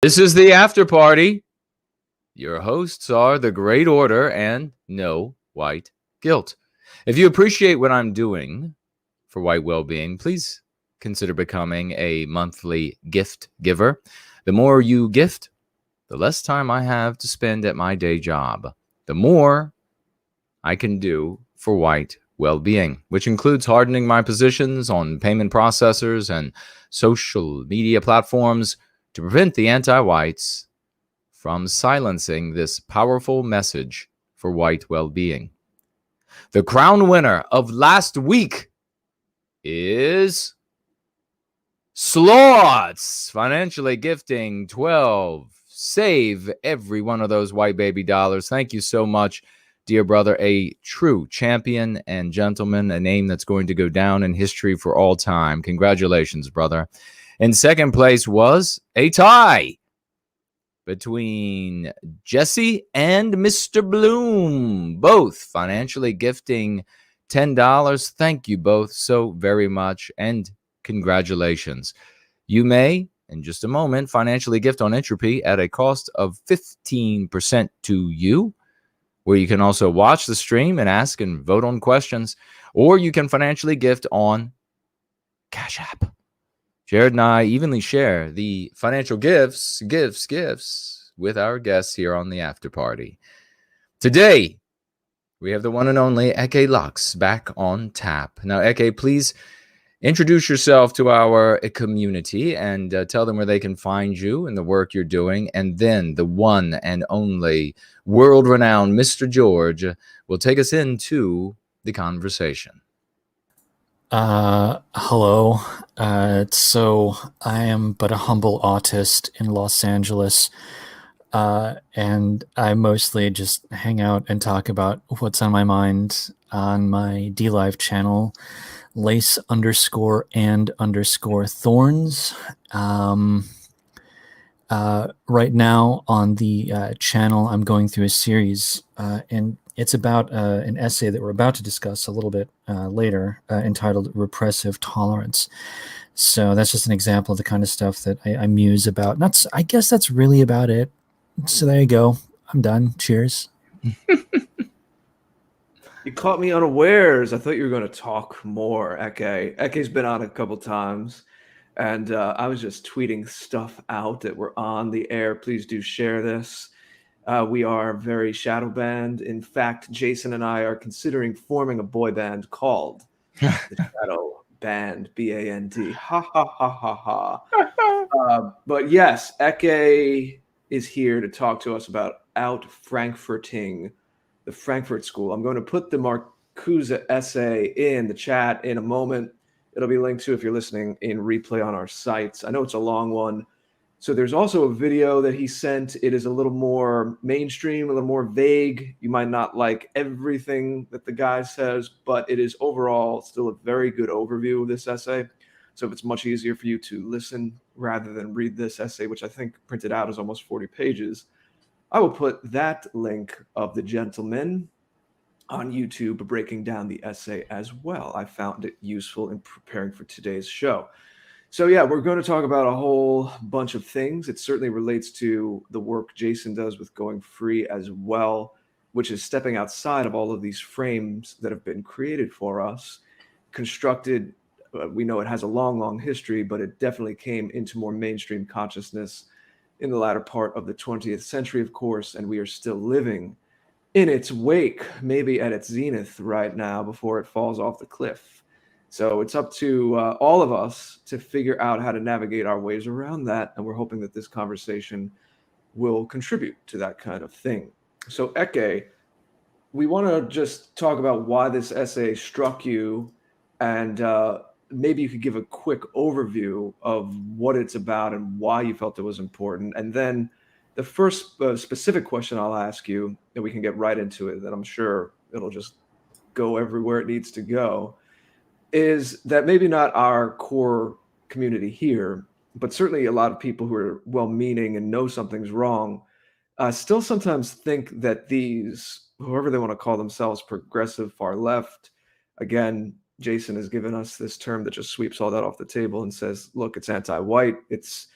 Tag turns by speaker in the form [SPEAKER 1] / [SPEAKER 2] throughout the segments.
[SPEAKER 1] This is the after party. Your hosts are the Great Order and No White Guilt. If you appreciate what I'm doing for White Wellbeing, please consider becoming a monthly gift giver. The more you gift, the less time I have to spend at my day job. The more I can do for White Wellbeing, which includes hardening my positions on payment processors and social media platforms to prevent the anti-whites from silencing this powerful message for white well-being. The crown winner of last week is Slots, financially gifting 12. Save every one of those white baby dollars. Thank you so much, dear brother. A true champion and gentleman, a name that's going to go down in history for all time. Congratulations, brother. In second place was a tie between Jesse and Mr. Bloom, both financially gifting $10. Thank you both so very much, and congratulations. You may, in just a moment, financially gift on Entropy at a cost of 15% to you, where you can also watch the stream and ask and vote on questions, or you can financially gift on Cash App. Jared and I evenly share the financial gifts with our guests here on the after party. Today, we have the one and only Ecce Lux back on tap. Now, Ecce, please introduce yourself to our community and tell them where they can find you and the work you're doing. And then the one and only world-renowned Mr. George will take us into the conversation.
[SPEAKER 2] Hello. So I am but a humble autist in Los Angeles, and I mostly just hang out and talk about what's on my mind on my DLive channel, lace_and_thorns. Right now on the channel, I'm going through a series, and it's about an essay that we're about to discuss a little bit later, entitled Repressive Tolerance. So that's just an example of the kind of stuff that I muse about. I guess that's really about it. So there you go. I'm done. Cheers.
[SPEAKER 3] You caught me unawares. I thought you were going to talk more, Ecce. Ecce's been on a couple times, and I was just tweeting stuff out that we're on the air. Please do share this. We are very shadow band. In fact, Jason and I are considering forming a boy band called the Shadow Band, B-A-N-D. Ha, ha, ha, ha, ha. But yes, Ecce is here to talk to us about Out-Frankfurting, the Frankfurt School. I'm going to put the Marcuse essay in the chat in a moment. It'll be linked to if you're listening in replay on our sites. I know it's a long one. So there's also a video that he sent. It is a little more mainstream, a little more vague. You might not like everything that the guy says, but it is overall still a very good overview of this essay. So if it's much easier for you to listen rather than read this essay, which I think printed out is almost 40 pages, I will put that link of the gentleman on YouTube breaking down the essay as well. I found it useful in preparing for today's show. So yeah, we're going to talk about a whole bunch of things. It certainly relates to the work Jason does with Going Free as well, which is stepping outside of all of these frames that have been created for us, constructed. We know it has a long, long history, but it definitely came into more mainstream consciousness in the latter part of the 20th century, of course, and we are still living in its wake, maybe at its zenith right now before it falls off the cliff. So it's up to all of us to figure out how to navigate our ways around that. And we're hoping that this conversation will contribute to that kind of thing. So Ecce, we want to just talk about why this essay struck you, and maybe you could give a quick overview of what it's about and why you felt it was important. And then the first specific question I'll ask you, and we can get right into it, that I'm sure it'll just go everywhere it needs to go, is that maybe not our core community here, but certainly a lot of people who are well-meaning and know something's wrong, still sometimes think that these, whoever they want to call themselves, progressive, far left, again, Jason has given us this term that just sweeps all that off the table and says, look, it's anti-white, it's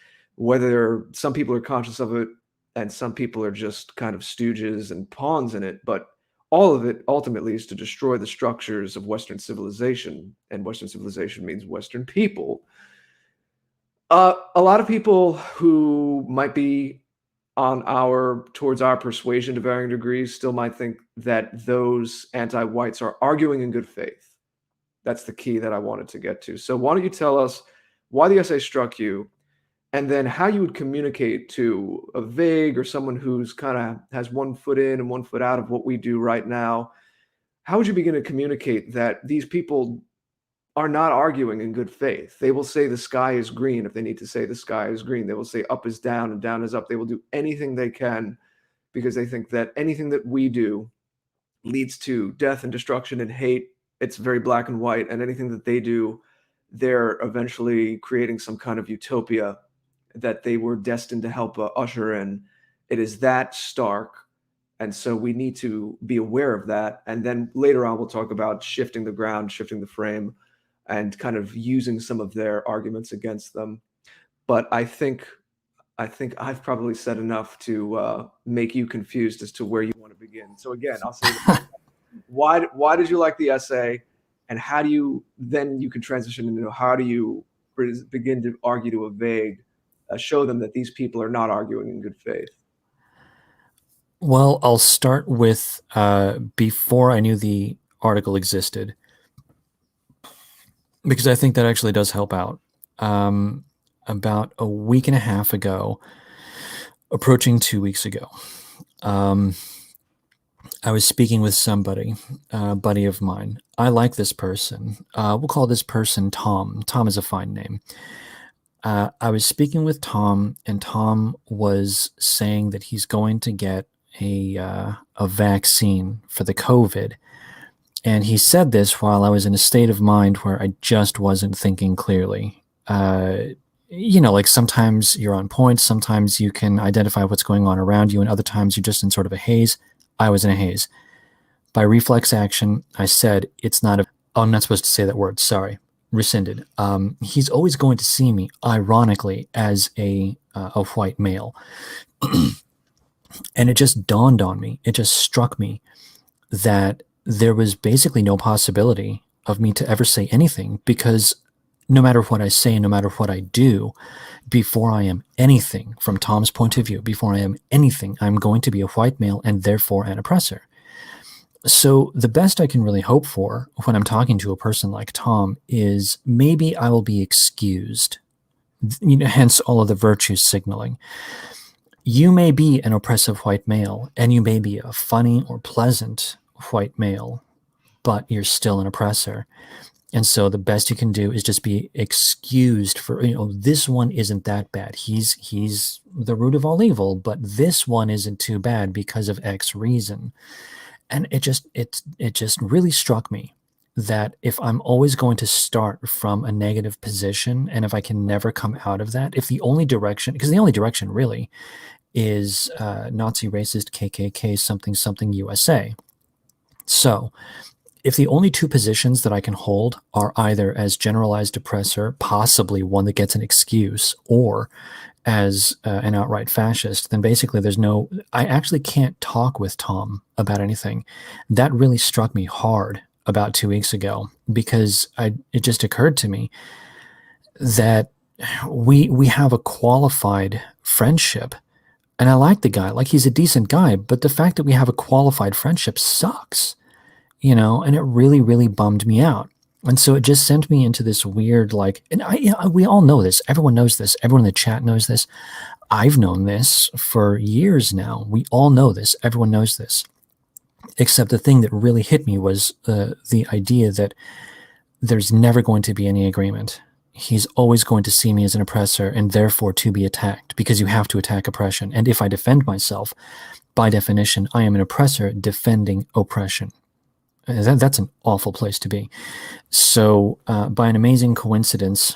[SPEAKER 3] whether some people are conscious of it and some people are just kind of stooges and pawns in it, but all of it ultimately is to destroy the structures of Western civilization, and Western civilization means Western people. A lot of people who might be towards our persuasion to varying degrees still might think that those anti-whites are arguing in good faith. That's the key that I wanted to get to. So why don't you tell us why the essay struck you, and then how you would communicate to a vague or someone who's kind of has one foot in and one foot out of what we do right now. How would you begin to communicate that these people are not arguing in good faith? They will say the sky is green if they need to say the sky is green. They will say up is down and down is up. They will do anything they can because they think that anything that we do leads to death and destruction and hate. It's very black and white, and anything that they do, they're eventually creating some kind of utopia that they were destined to help usher in. It is that stark. And so we need to be aware of that. And then later on, we'll talk about shifting the ground, shifting the frame, and kind of using some of their arguments against them. But I think I've probably said enough to make you confused as to where you want to begin. So again, I'll say, why did you like the essay, and how do you then you can transition into how do you begin to argue to a vague, show them that these people are not arguing in good faith?
[SPEAKER 2] Well, I'll start with before I knew the article existed, because I think that actually does help out. About a week and a half ago, approaching 2 weeks ago, I was speaking with somebody, a buddy of mine. I like this person. We'll call this person Tom. Tom is a fine name. I was speaking with Tom, and Tom was saying that he's going to get a vaccine for the COVID. And he said this while I was in a state of mind where I just wasn't thinking clearly. Like sometimes you're on point, sometimes you can identify what's going on around you, and other times you're just in sort of a haze. I was in a haze. By reflex action, I said, I'm not supposed to say that word, sorry. Rescinded. He's always going to see me, ironically, as a white male. And it just dawned on me, it just struck me that there was basically no possibility of me to ever say anything, because no matter what I say, no matter what I do, before I am anything, from Tom's point of view, before I am anything, I'm going to be a white male and therefore an oppressor. So the best I can really hope for when I'm talking to a person like Tom is maybe I will be excused, hence all of the virtue signaling. You may be an oppressive white male, and you may be a funny or pleasant white male, but you're still an oppressor. And so the best you can do is just be excused for, this one isn't that bad. He's the root of all evil, but this one isn't too bad because of X reason. And it just really struck me that if I'm always going to start from a negative position, and if I can never come out of that, if the only direction, because the only direction really is Nazi, racist, KKK, something, something, USA. So if the only two positions that I can hold are either as generalized oppressor, possibly one that gets an excuse, or as an outright fascist, then basically I actually can't talk with Tom about anything. That really struck me hard about 2 weeks ago, because it just occurred to me that we have a qualified friendship, and I like the guy, like he's a decent guy, but the fact that we have a qualified friendship sucks, and it really, really bummed me out. And so it just sent me into this weird, and we all know this. Everyone knows this. Everyone in the chat knows this. I've known this for years now. We all know this. Everyone knows this. Except the thing that really hit me was the idea that there's never going to be any agreement. He's always going to see me as an oppressor, and therefore to be attacked, because you have to attack oppression. And if I defend myself, by definition, I am an oppressor defending oppression. That's an awful place to be. So by an amazing coincidence,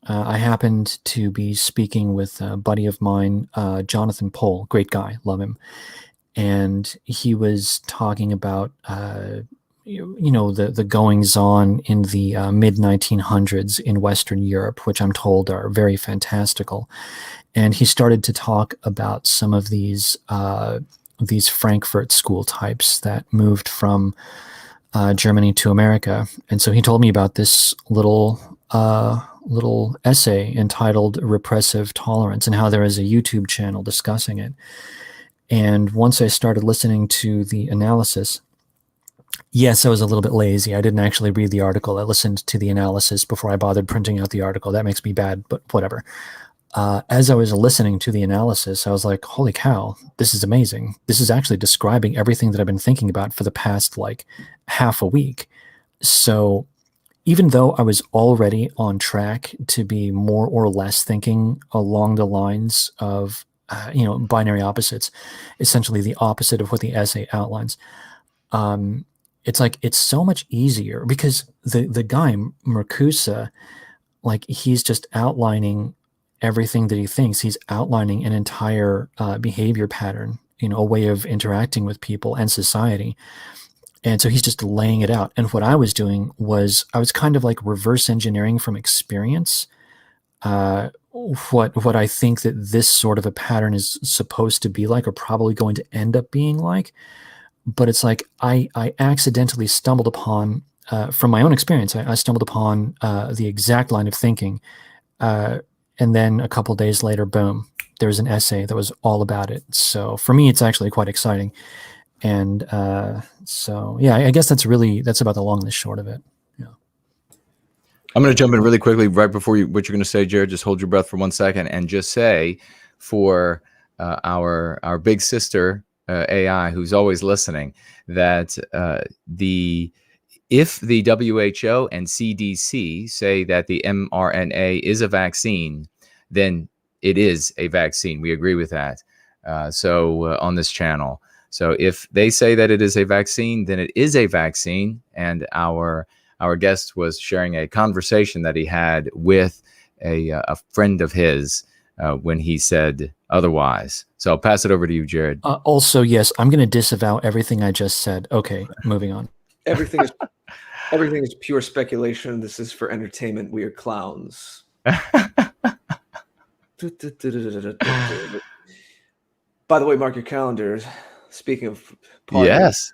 [SPEAKER 2] I happened to be speaking with a buddy of mine, Jonathan Pohl, great guy, love him. And he was talking about, the goings-on in the mid-1900s in Western Europe, which I'm told are very fantastical. And he started to talk about some of these Frankfurt school types that moved from Germany to America. And so he told me about this little essay entitled Repressive Tolerance, and how there is a YouTube channel discussing it. And once I started listening to the analysis, yes, I was a little bit lazy. I didn't actually read the article. I listened to the analysis before I bothered printing out the article. That makes me bad, but whatever. As I was listening to the analysis, I was like, holy cow, this is amazing. This is actually describing everything that I've been thinking about for the past like half a week. So even though I was already on track to be more or less thinking along the lines of, binary opposites, essentially the opposite of what the essay outlines, it's like, it's so much easier because the guy, Marcuse, like, he's just outlining everything that he thinks. He's outlining an entire behavior pattern, a way of interacting with people and society. And so he's just laying it out. And what I was doing was I was kind of like reverse engineering from experience what I think that this sort of a pattern is supposed to be like, or probably going to end up being like. But it's like I accidentally stumbled upon, from my own experience, I stumbled upon the exact line of thinking. And then a couple days later, boom, there was an essay that was all about it. So for me, it's actually quite exciting. And so, yeah, I guess that's about the long and the short of it. Yeah.
[SPEAKER 1] I'm going to jump in really quickly right before what you're going to say, Jared. Just hold your breath for 1 second and just say for our big sister AI, who's always listening, that if the WHO and CDC say that the mRNA is a vaccine, then it is a vaccine. We agree with that. So on this channel. So if they say that it is a vaccine, then it is a vaccine. And our guest was sharing a conversation that he had with a friend of his when he said otherwise. So I'll pass it over to you, Jared.
[SPEAKER 2] Also, yes, I'm going to disavow everything I just said. Okay, moving on.
[SPEAKER 3] Everything is pure speculation. This is for entertainment. We are clowns. By the way, mark your calendars. Speaking of parties,
[SPEAKER 1] yes,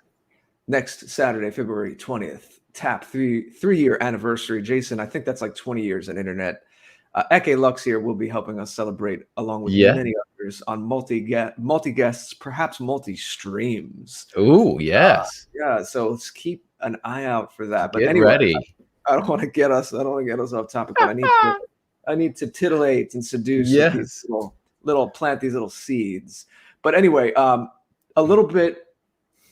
[SPEAKER 3] next Saturday, February 20th, TAP three-year anniversary. Jason, I think that's like 20 years in internet. Ecce Lux here will be helping us celebrate, along with many others, on multi guests, perhaps multi streams.
[SPEAKER 1] Ooh, yes.
[SPEAKER 3] Yeah, so let's keep an eye out for that. But
[SPEAKER 1] Get
[SPEAKER 3] anyway,
[SPEAKER 1] ready.
[SPEAKER 3] I don't want to get us off topic, but I need to titillate and seduce with these little plant these little seeds. But anyway, a little bit,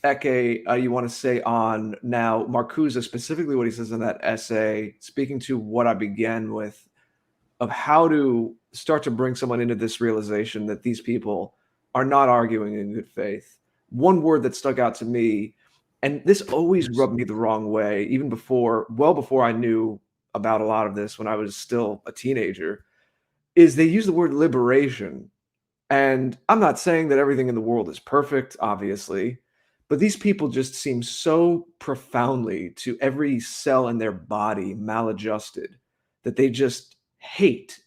[SPEAKER 3] Ecce, you want to say on now Marcuse, specifically what he says in that essay, speaking to what I began with, of how to start to bring someone into this realization that these people are not arguing in good faith. One word that stuck out to me, and this always rubbed me the wrong way, even before I knew about a lot of this when I was still a teenager, is they use the word liberation. And I'm not saying that everything in the world is perfect, obviously, but these people just seem so profoundly to every cell in their body maladjusted that they just hate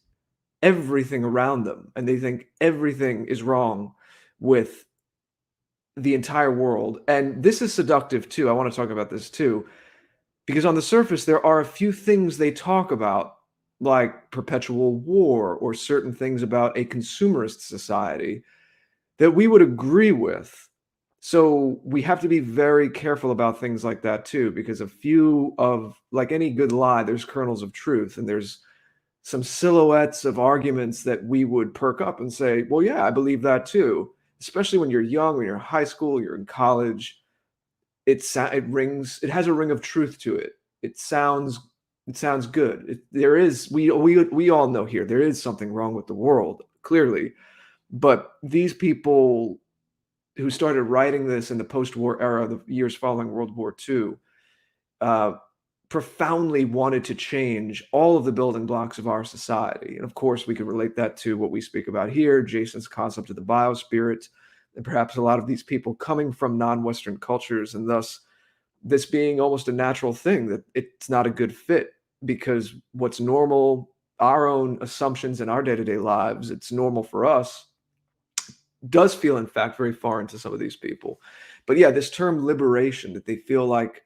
[SPEAKER 3] everything around them. And they think everything is wrong with the entire world. And this is seductive too. I want to talk about this too, because on the surface, there are a few things they talk about, like perpetual war or certain things about a consumerist society that we would agree with. So we have to be very careful about things like that too, because a few of, like any good lie, there's kernels of truth, and there's some silhouettes of arguments that we would perk up and say, well, yeah, I believe that too. Especially when you're young, when you're in high school, you're in college, it has a ring of truth to it. It sounds good. We all know here there is something wrong with the world, clearly, but these people who started writing this in the post-war era, the years following World War II, profoundly wanted to change all of the building blocks of our society. And of course, we could relate that to what we speak about here, Jason's concept of the biospirit, and perhaps a lot of these people coming from non-Western cultures, and thus this being almost a natural thing, that it's not a good fit, because what's normal our own assumptions in our day-to-day lives, it's normal for us, does feel, in fact, very foreign to some of these people. But yeah, this term liberation, that they feel like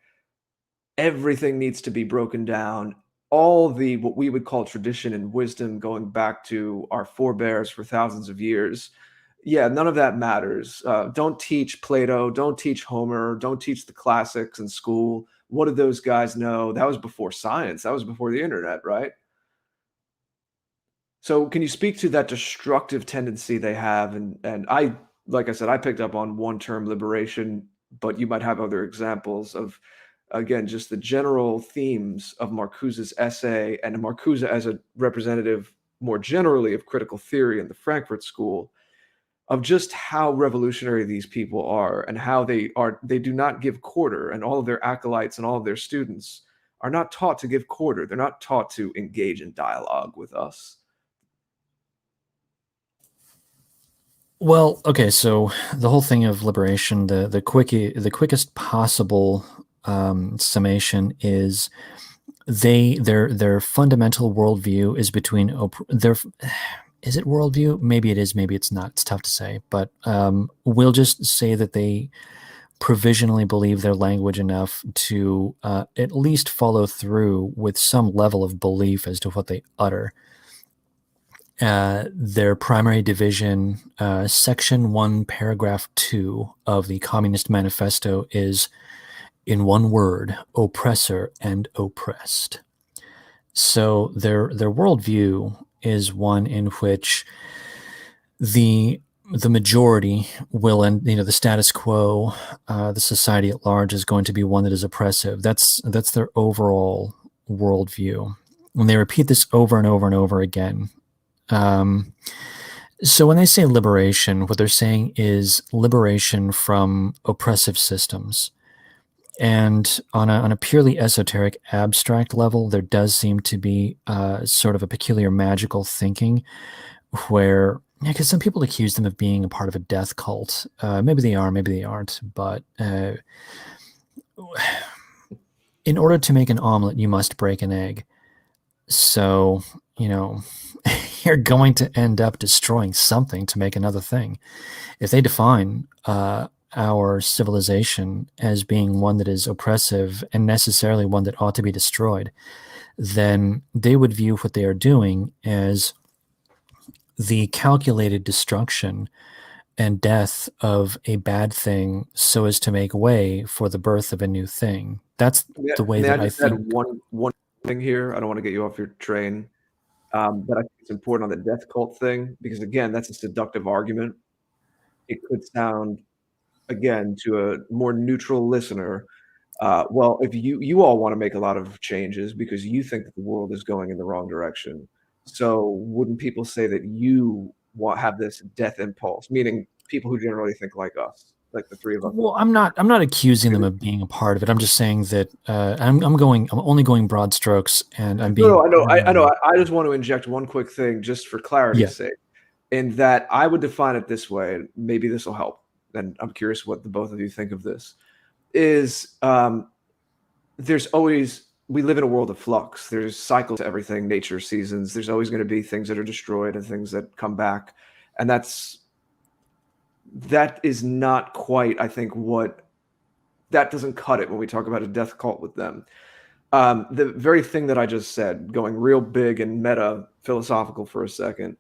[SPEAKER 3] everything needs to be broken down, all the what we would call tradition and wisdom going back to our forebears for thousands of years. Yeah, none of that matters. Don't teach Plato, don't teach Homer, don't teach the classics in school. What did those guys know? That was before science. That was before the internet, right? So can you speak to that destructive tendency they have? And I, like I said, I picked up on one term, liberation, but you might have other examples of, again, just the general themes of Marcuse's essay, and Marcuse as a representative more generally of critical theory in the Frankfurt School, of just how revolutionary these people are, and how they do not give quarter, and all of their acolytes and all of their students are not taught to give quarter. They're not taught to engage in dialogue with us.
[SPEAKER 2] Well, okay, so the whole thing of liberation, the quickest possible summation is their fundamental worldview is between their is it worldview? Maybe it is, maybe it's not. It's tough to say, but we'll just say that they provisionally believe their language enough to at least follow through with some level of belief as to what they utter. Their primary division, section 1, paragraph 2 of the Communist Manifesto is, in one word, oppressor and oppressed. So their worldview is one in which the majority will, and the status quo, the society at large is going to be one that is oppressive. That's their overall worldview, and they repeat this over and over and over again. So when they say liberation, what they're saying is liberation from oppressive systems. And on a purely esoteric, abstract level, there does seem to be sort of a peculiar magical thinking where, because some people accuse them of being a part of a death cult. Maybe they are, maybe they aren't. But in order to make an omelet, you must break an egg. So, you're going to end up destroying something to make another thing. If they define our civilization as being one that is oppressive and necessarily one that ought to be destroyed, then they would view what they are doing as the calculated destruction and death of a bad thing so as to make way for the birth of a new thing. That's the way that I think.
[SPEAKER 3] Add one thing here. I don't want to get you off your train. But I think it's important on the death cult thing, because again, that's a seductive argument. It could sound, again, to a more neutral listener, well, if you all want to make a lot of changes because you think that the world is going in the wrong direction, so wouldn't people say that you have this death impulse, meaning people who generally think like us, like the three of us?
[SPEAKER 2] Well, I'm not accusing them of being a part of it. I'm just saying that I'm only going broad strokes, and I'm being.
[SPEAKER 3] No, I know. I just want to inject one quick thing just for clarity's sake, in that I would define it this way, and maybe this will help. And I'm curious what the both of you think of this. Is there's always, we live in a world of flux. There's cycles to everything, nature, seasons. There's always going to be things that are destroyed and things that come back, and that is not quite, I think, that doesn't cut it when we talk about a death cult with them. The very thing that I just said, going real big and meta philosophical for a second,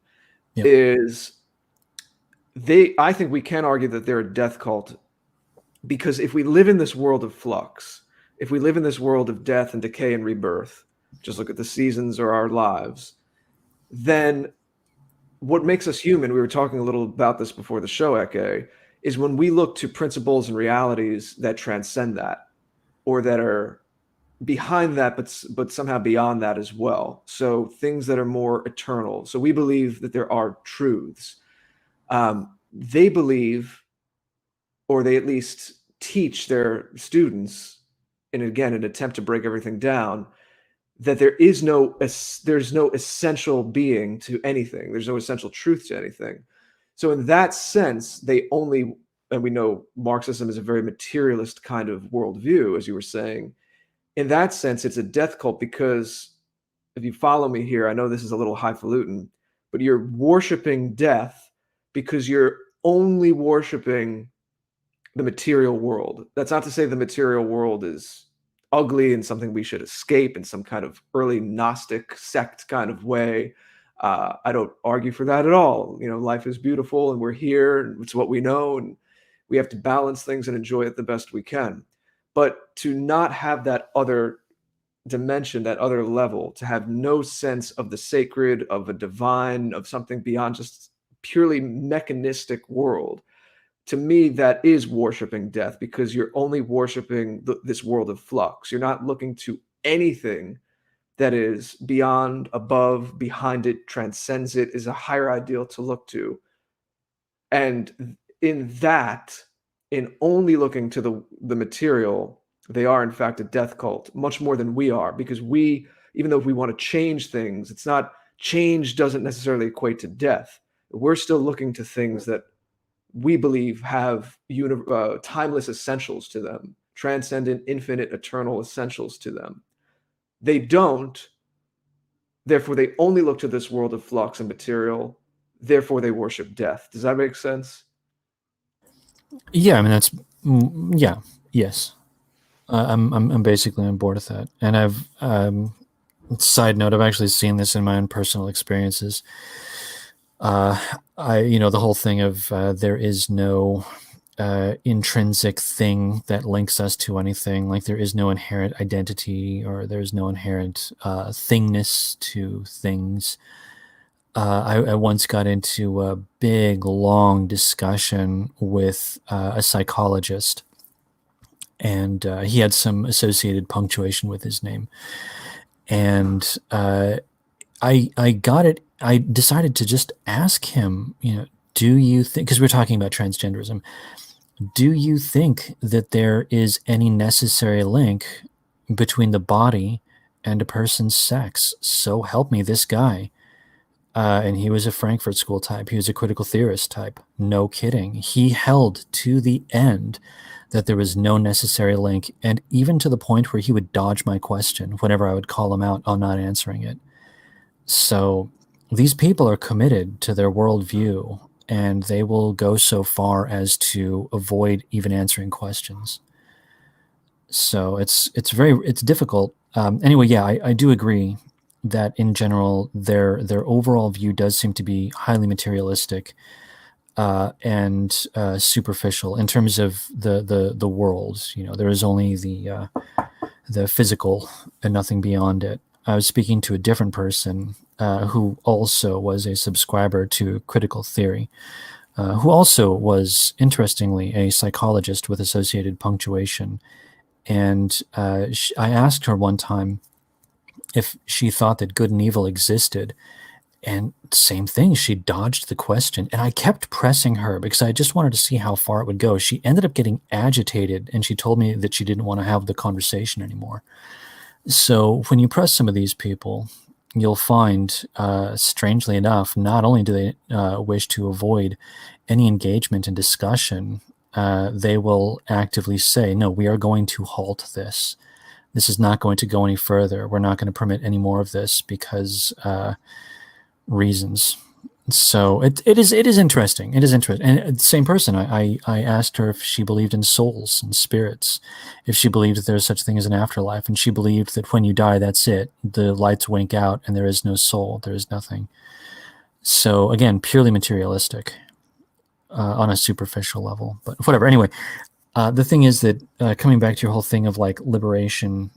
[SPEAKER 3] is I think we can argue that they're a death cult, because if we live in this world of flux, if we live in this world of death and decay and rebirth, just look at the seasons or our lives, then what makes us human, we were talking a little about this before the show, Ecce, is when we look to principles and realities that transcend that, or that are behind that, but somehow beyond that as well. So things that are more eternal. So we believe that there are truths. They believe, or they at least teach their students, and again, an attempt to break everything down, that there's no essential being to anything. There's no essential truth to anything. So in that sense, they only, and we know Marxism is a very materialist kind of worldview, as you were saying. In that sense, it's a death cult because if you follow me here, I know this is a little highfalutin, but you're worshiping death because you're only worshiping the material world. That's not to say the material world is ugly and something we should escape in some kind of early Gnostic sect kind of way. I don't argue for that at all. You know, life is beautiful and we're here and it's what we know and we have to balance things and enjoy it the best we can. But to not have that other dimension, that other level, to have no sense of the sacred, of a divine, of something beyond just purely mechanistic world, to me, that is worshiping death because you're only worshiping this world of flux. You're not looking to anything that is beyond, above, behind it, transcends it, is a higher ideal to look to. And in that, in only looking to the material, they are in fact a death cult, much more than we are, because we, even though if we want to change things, it's not, change doesn't necessarily equate to death. We're still looking to things that we believe have timeless essentials to them, transcendent, infinite, eternal essentials to them. They don't. Therefore, they only look to this world of flux and material. Therefore, they worship death. Does that make sense?
[SPEAKER 2] Yeah, I mean that's yeah, yes. I'm basically on board with that, and I've side note, I've actually seen this in my own personal experiences. The whole thing of there is no intrinsic thing that links us to anything. Like there is no inherent identity, or there's no inherent thingness to things. I once got into a big, long discussion with a psychologist, and he had some associated punctuation with his name. And I got it. I decided to just ask him, do you think, because we're talking about transgenderism, do you think that there is any necessary link between the body and a person's sex? So help me, this guy. And he was a Frankfurt School type. He was a critical theorist type. No kidding. He held to the end that there was no necessary link, and even to the point where he would dodge my question whenever I would call him out on not answering it. So these people are committed to their worldview, and they will go so far as to avoid even answering questions. So it's difficult. Anyway, yeah, I do agree that in general their overall view does seem to be highly materialistic and superficial in terms of the world. There is only the physical and nothing beyond it. I was speaking to a different person who also was a subscriber to critical theory, who also was, interestingly, a psychologist with associated punctuation. And I asked her one time if she thought that good and evil existed. And same thing, she dodged the question. And I kept pressing her because I just wanted to see how far it would go. She ended up getting agitated, and she told me that she didn't want to have the conversation anymore. So when you press some of these people, you'll find, strangely enough, not only do they wish to avoid any engagement and discussion, they will actively say, no, we are going to halt this. This is not going to go any further. We're not going to permit any more of this because reasons. So it is interesting. It is interesting. And the same person, I asked her if she believed in souls and spirits, if she believed that there's such a thing as an afterlife, and she believed that when you die, that's it. The lights wink out and there is no soul. There is nothing. So again, purely materialistic on a superficial level, but whatever. Anyway, the thing is that coming back to your whole thing of like liberation,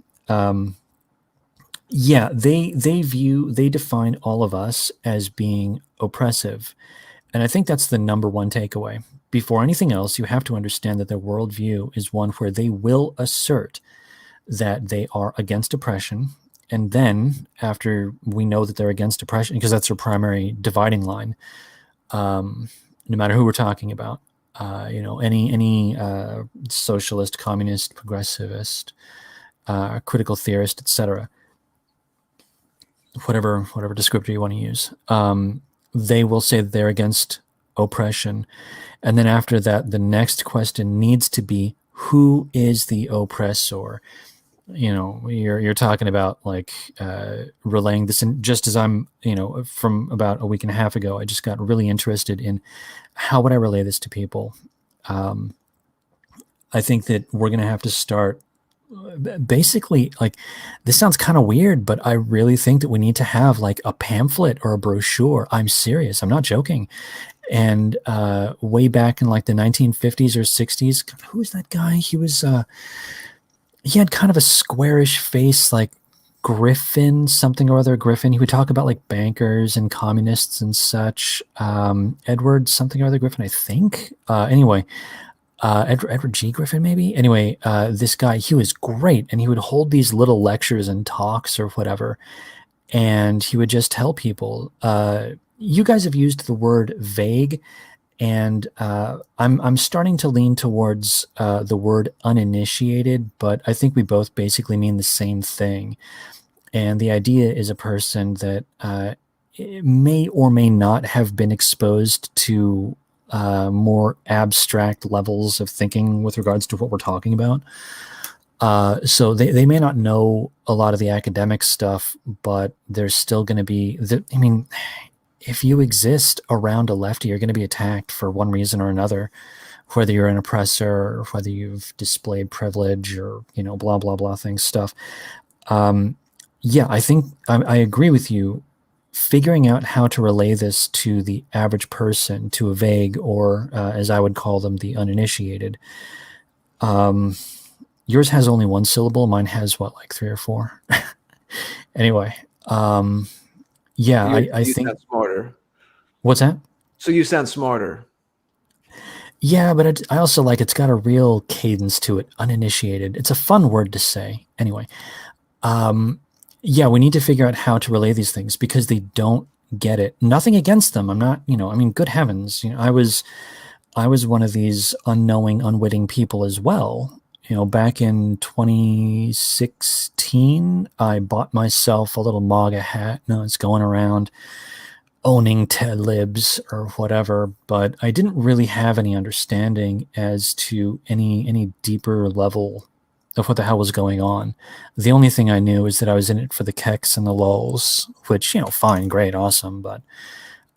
[SPEAKER 2] yeah, they define all of us as being oppressive. And I think that's the number one takeaway. Before anything else, you have to understand that their worldview is one where they will assert that they are against oppression. And then after we know that they're against oppression, because that's their primary dividing line, no matter who we're talking about, any socialist, communist, progressivist, critical theorist, etc., whatever descriptor you want to use, they will say that they're against oppression. And then after that, the next question needs to be, who is the oppressor? you're talking about like relaying this, and just as I'm, from about a week and a half ago, I just got really interested in how would I relay this to people. I think that we're going to have to start basically, like, this sounds kind of weird, but I really think that we need to have like a pamphlet or a brochure. I'm serious. I'm not joking. And way back in like the 1950s or 60s, who was that guy? He had kind of a squarish face, like Griffin, something or other. Griffin. He would talk about like bankers and communists and such. Edward something or other Griffin, I think. Anyway, Edward G. Griffin, maybe. Anyway, this guy, he was great, and he would hold these little lectures and talks or whatever, and he would just tell people. You guys have used the word vague, and I'm starting to lean towards the word uninitiated, but I think we both basically mean the same thing. And the idea is a person that may or may not have been exposed to more abstract levels of thinking with regards to what we're talking about. So they may not know a lot of the academic stuff, but there's still going to be, I mean, if you exist around a lefty, you're going to be attacked for one reason or another, whether you're an oppressor or whether you've displayed privilege or, blah, blah, blah things, stuff. Yeah, I think I agree with you. Figuring out how to relay this to the average person, to a vague, or as I would call them, the uninitiated. Yours has only one syllable. Mine has what, like 3 or 4? Anyway, yeah, I
[SPEAKER 3] You
[SPEAKER 2] think.
[SPEAKER 3] sound smarter.
[SPEAKER 2] What's that?
[SPEAKER 3] So you sound smarter.
[SPEAKER 2] Yeah, but I also like it's got a real cadence to it. Uninitiated. It's a fun word to say. Anyway, yeah, we need to figure out how to relay these things because they don't get it. Nothing against them. I'm not, I mean, good heavens. I was one of these unknowing, unwitting people as well. Back in 2016, I bought myself a little MAGA hat. No, it's going around owning libs or whatever, but I didn't really have any understanding as to any deeper level of what the hell was going on. The only thing I knew is that I was in it for the keks and the lulz, which, fine, great, awesome, but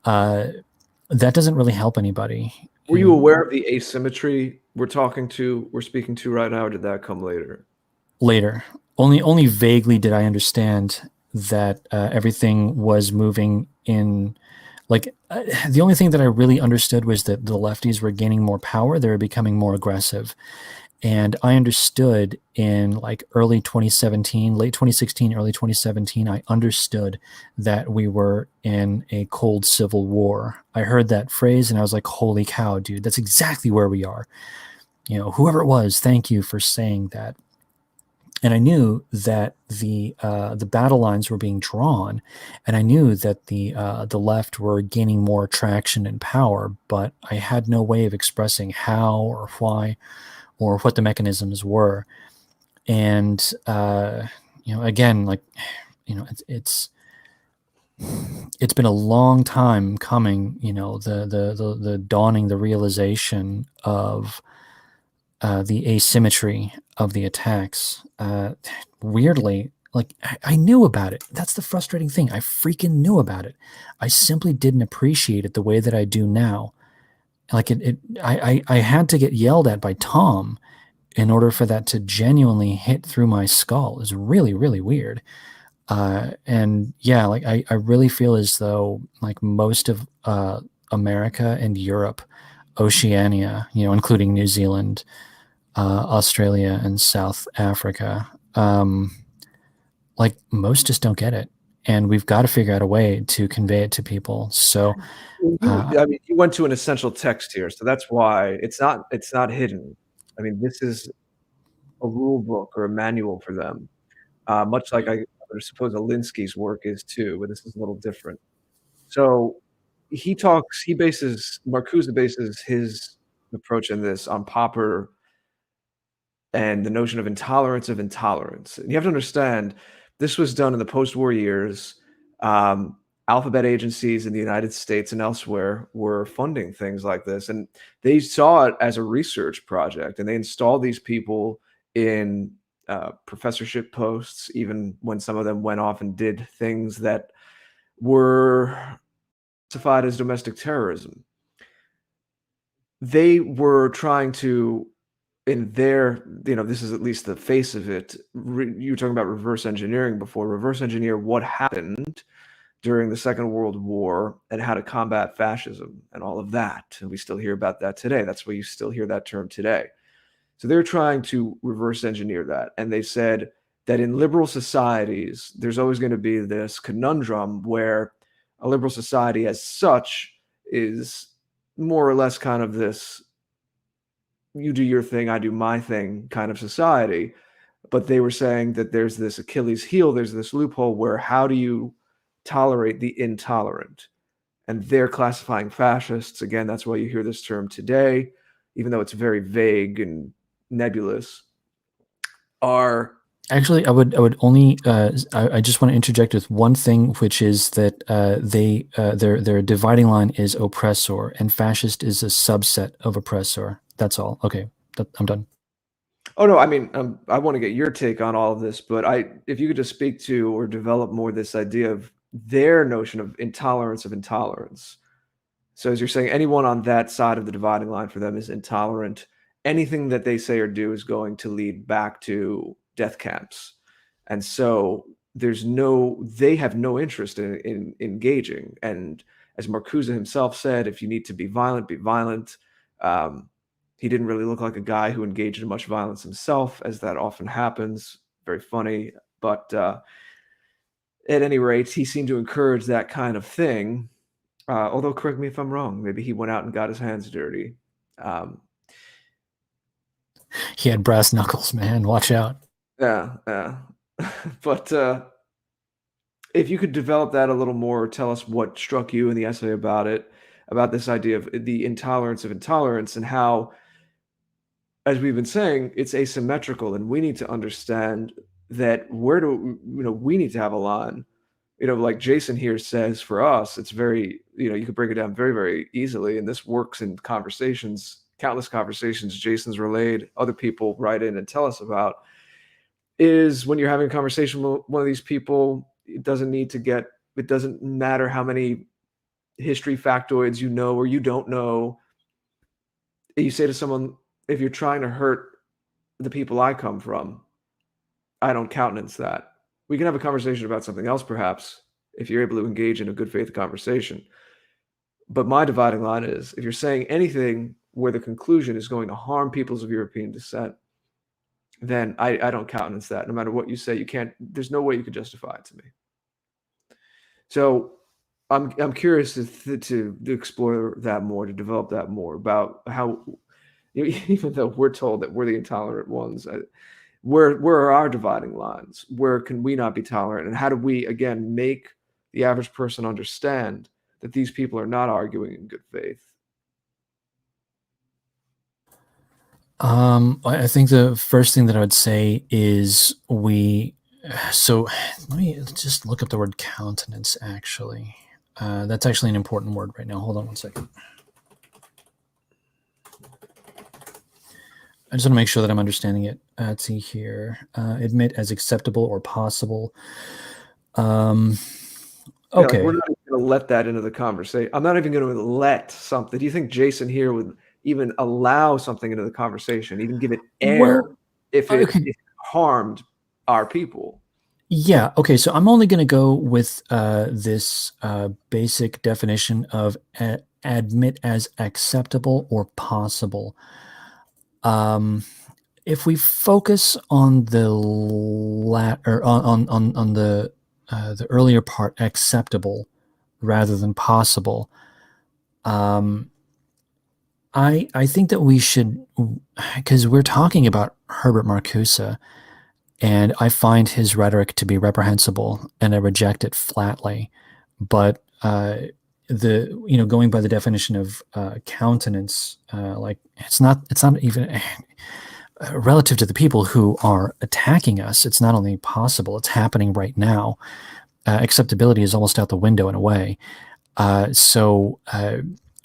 [SPEAKER 2] that doesn't really help anybody.
[SPEAKER 3] Were you aware of the asymmetry we're speaking to right now, or did that come later?
[SPEAKER 2] Later. Only vaguely did I understand that everything was moving in, like, the only thing that I really understood was that the lefties were gaining more power. They were becoming more aggressive. And I understood in like early 2017, late 2016, early 2017, I understood that we were in a cold civil war. I heard that phrase and I was like, holy cow, dude, that's exactly where we are. Whoever it was, thank you for saying that. And I knew that the battle lines were being drawn, and I knew that the left were gaining more traction and power, but I had no way of expressing how or why or what the mechanisms were. And again, like, it's been a long time coming. The dawning, the realization of the asymmetry of the attacks. Weirdly, like, I knew about it. That's the frustrating thing. I freaking knew about it. I simply didn't appreciate it the way that I do now. Like, I had to get yelled at by Tom in order for that to genuinely hit through my skull. Is really, really weird. And yeah, like, I really feel as though like most of America and Europe, Oceania, including New Zealand, Australia and South Africa, like, most just don't get it, and we've got to figure out a way to convey it to people. So
[SPEAKER 3] I mean, you went to an essential text here, so that's why it's not hidden. I mean, this is a rule book or a manual for them, much like I suppose Alinsky's work is too, but this is a little different. So Marcuse bases his approach in this on Popper and the notion of intolerance of intolerance. And you have to understand, this was done in the post-war years. Alphabet agencies in the United States and elsewhere were funding things like this, and they saw it as a research project, and they installed these people in professorship posts, even when some of them went off and did things that were classified as domestic terrorism. They were trying to, in their, this is at least the face of it. You were talking about reverse engineering before. Reverse engineer what happened during the Second World War and how to combat fascism and all of that. And we still hear about that today. That's why you still hear that term today. So they're trying to reverse engineer that. And they said that in liberal societies, there's always going to be this conundrum where a liberal society as such is more or less kind of this, you do your thing, I do my thing kind of society. But they were saying that there's this Achilles heel, there's this loophole where how do you tolerate the intolerant? And they're classifying fascists. Again, that's why you hear this term today, even though it's very vague and nebulous.
[SPEAKER 2] Actually, I would only I just want to interject with one thing, which is that their dividing line is oppressor, and fascist is a subset of oppressor. That's all. Okay, I'm done.
[SPEAKER 3] Oh no, I mean, I want to get your take on all of this, but if you could just speak to or develop more this idea of their notion of intolerance. So as you're saying, anyone on that side of the dividing line for them is intolerant. Anything that they say or do is going to lead back to death camps. And so they have no interest in engaging. And as Marcuse himself said, if you need to be violent, be violent. He didn't really look like a guy who engaged in much violence himself, as that often happens. Very funny. But at any rate, he seemed to encourage that kind of thing. Although, correct me if I'm wrong, maybe he went out and got his hands dirty.
[SPEAKER 2] He had brass knuckles, man. Watch out.
[SPEAKER 3] Yeah. But if you could develop that a little more, tell us what struck you in the essay about it, about this idea of the intolerance of intolerance and how, as we've been saying, it's asymmetrical, and we need to understand that we need to have a line. Like Jason here says, for us, it's very, you could break it down very, very easily. And this works in conversations, countless conversations Jason's relayed, other people write in and tell us about, is when you're having a conversation with one of these people, it doesn't matter how many history factoids you know or you don't know. You say to someone, if you're trying to hurt the people I come from, I don't countenance that. We can have a conversation about something else, perhaps, if you're able to engage in a good faith conversation. But my dividing line is, if you're saying anything where the conclusion is going to harm peoples of European descent, then I don't countenance that. No matter what you say, there's no way you could justify it to me. So I'm curious to explore that more, to develop that more about how, even though we're told that we're the intolerant ones, where are our dividing lines? Where can we not be tolerant? And how do we, again, make the average person understand that these people are not arguing in good faith?
[SPEAKER 2] I think the first thing that I would say is so let me just look up the word countenance, actually. That's actually an important word right now. Hold on one second. I just want to make sure that I'm understanding it. Let's see here. Admit as acceptable or possible. Okay.
[SPEAKER 3] Yeah, we're not even going to let that into the conversation. I'm not even going to let something. Do you think Jason here would even allow something into the conversation, even give it air, if it harmed our people?
[SPEAKER 2] Yeah. Okay. So I'm only going to go with this basic definition of admit as acceptable or possible. If we focus on the on the earlier part, acceptable rather than possible, I think that we should, because we're talking about Herbert Marcuse, and I find his rhetoric to be reprehensible, and I reject it flatly. But going by the definition of countenance, it's not even relative to the people who are attacking us. It's not only possible; it's happening right now. Acceptability is almost out the window in a way. So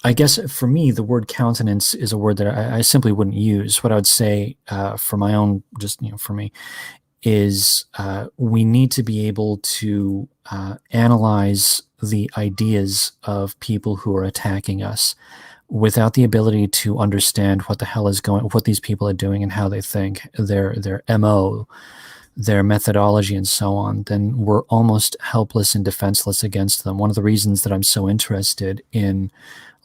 [SPEAKER 2] I guess for me, the word countenance is a word that I simply wouldn't use. What I would say for my own, for me, is we need to be able to analyze the ideas of people who are attacking us without the ability to understand what the hell is what these people are doing and how they think, their MO, their methodology, and so on, then we're almost helpless and defenseless against them. One of the reasons that I'm so interested in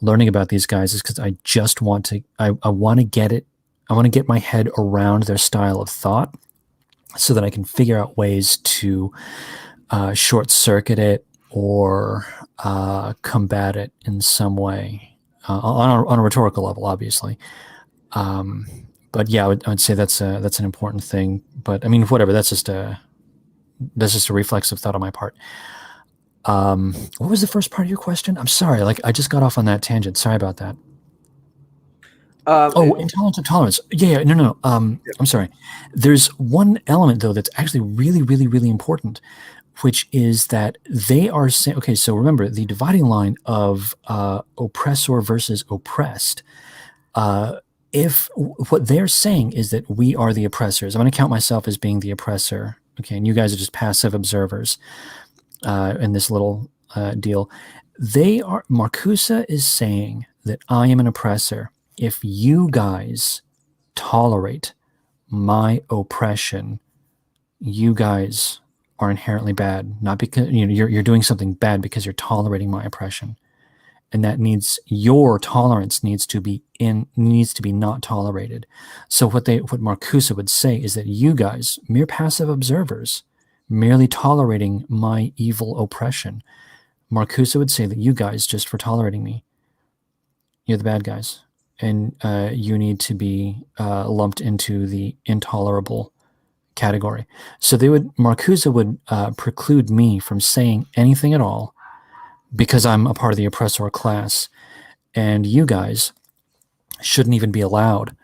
[SPEAKER 2] learning about these guys is because I just want to, I want to get it, I want to get my head around their style of thought so that I can figure out ways to short circuit it or combat it in some way. On a rhetorical level, obviously. But yeah, I would say that's an important thing. But I mean, whatever. That's just a reflexive thought on my part. What was the first part of your question? I'm sorry. Like I just got off on that tangent. Sorry about that. Intolerance and tolerance. Yeah. No. I'm sorry. There's one element though that's actually really, really, really important, which is that they are saying, okay, so remember the dividing line of oppressor versus oppressed. If what they're saying is that we are the oppressors, I'm going to count myself as being the oppressor, okay, and you guys are just passive observers in this little deal. Marcuse is saying that I am an oppressor if you guys tolerate my oppression. You guys are inherently bad, not because you're doing something bad because you're tolerating my oppression, and that needs your tolerance needs to be not tolerated. So what Marcuse would say is that you guys, mere passive observers, merely tolerating my evil oppression, Marcuse would say that you guys, just for tolerating me, you're the bad guys, and you need to be lumped into the intolerable category. So Marcuse would preclude me from saying anything at all because I'm a part of the oppressor class, and you guys shouldn't even be allowed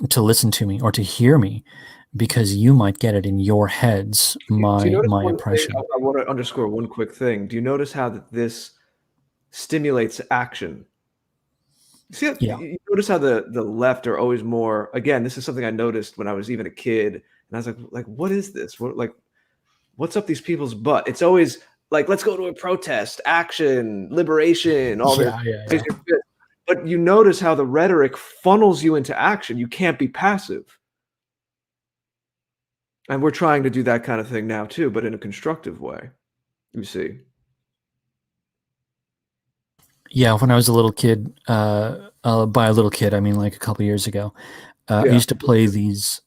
[SPEAKER 2] to listen to me or to hear me because you might get it in your heads, my oppression.
[SPEAKER 3] I want to underscore one quick thing. Do you notice how this stimulates action? See,
[SPEAKER 2] yeah.
[SPEAKER 3] You notice how the left are always more, again, this is something I noticed when I was even a kid, and I was like, what is this? What's up these people's butt? It's always like, let's go to a protest, action, liberation, all this. Yeah. But you notice how the rhetoric funnels you into action. You can't be passive. And we're trying to do that kind of thing now too, but in a constructive way, you see.
[SPEAKER 2] Yeah, when I was a little kid, by a little kid, I mean like a couple years ago, I used to play these,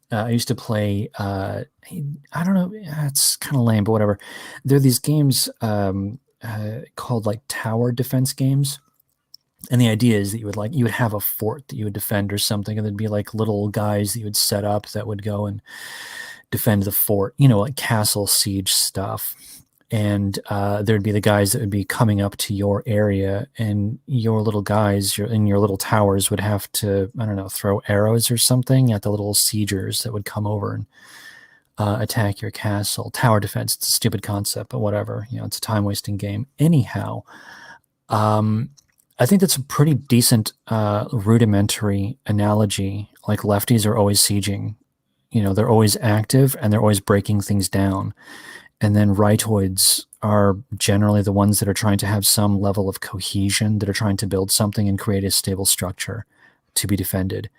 [SPEAKER 2] I used to play, I don't know, it's kind of lame, but whatever. There are these games called like tower defense games. And the idea is that you would have a fort that you would defend or something, and there'd be like little guys that you would set up that would go and defend the fort, like castle siege stuff. And there'd be the guys that would be coming up to your area, and your little guys in your little towers would have to, I don't know, throw arrows or something at the little siegers that would come over and attack your castle. Tower defense, it's a stupid concept, but whatever. It's a time-wasting game. Anyhow, I think that's a pretty decent rudimentary analogy. Like lefties are always sieging. They're always active and they're always breaking things down. And then rightoids are generally the ones that are trying to have some level of cohesion, that are trying to build something and create a stable structure to be defended.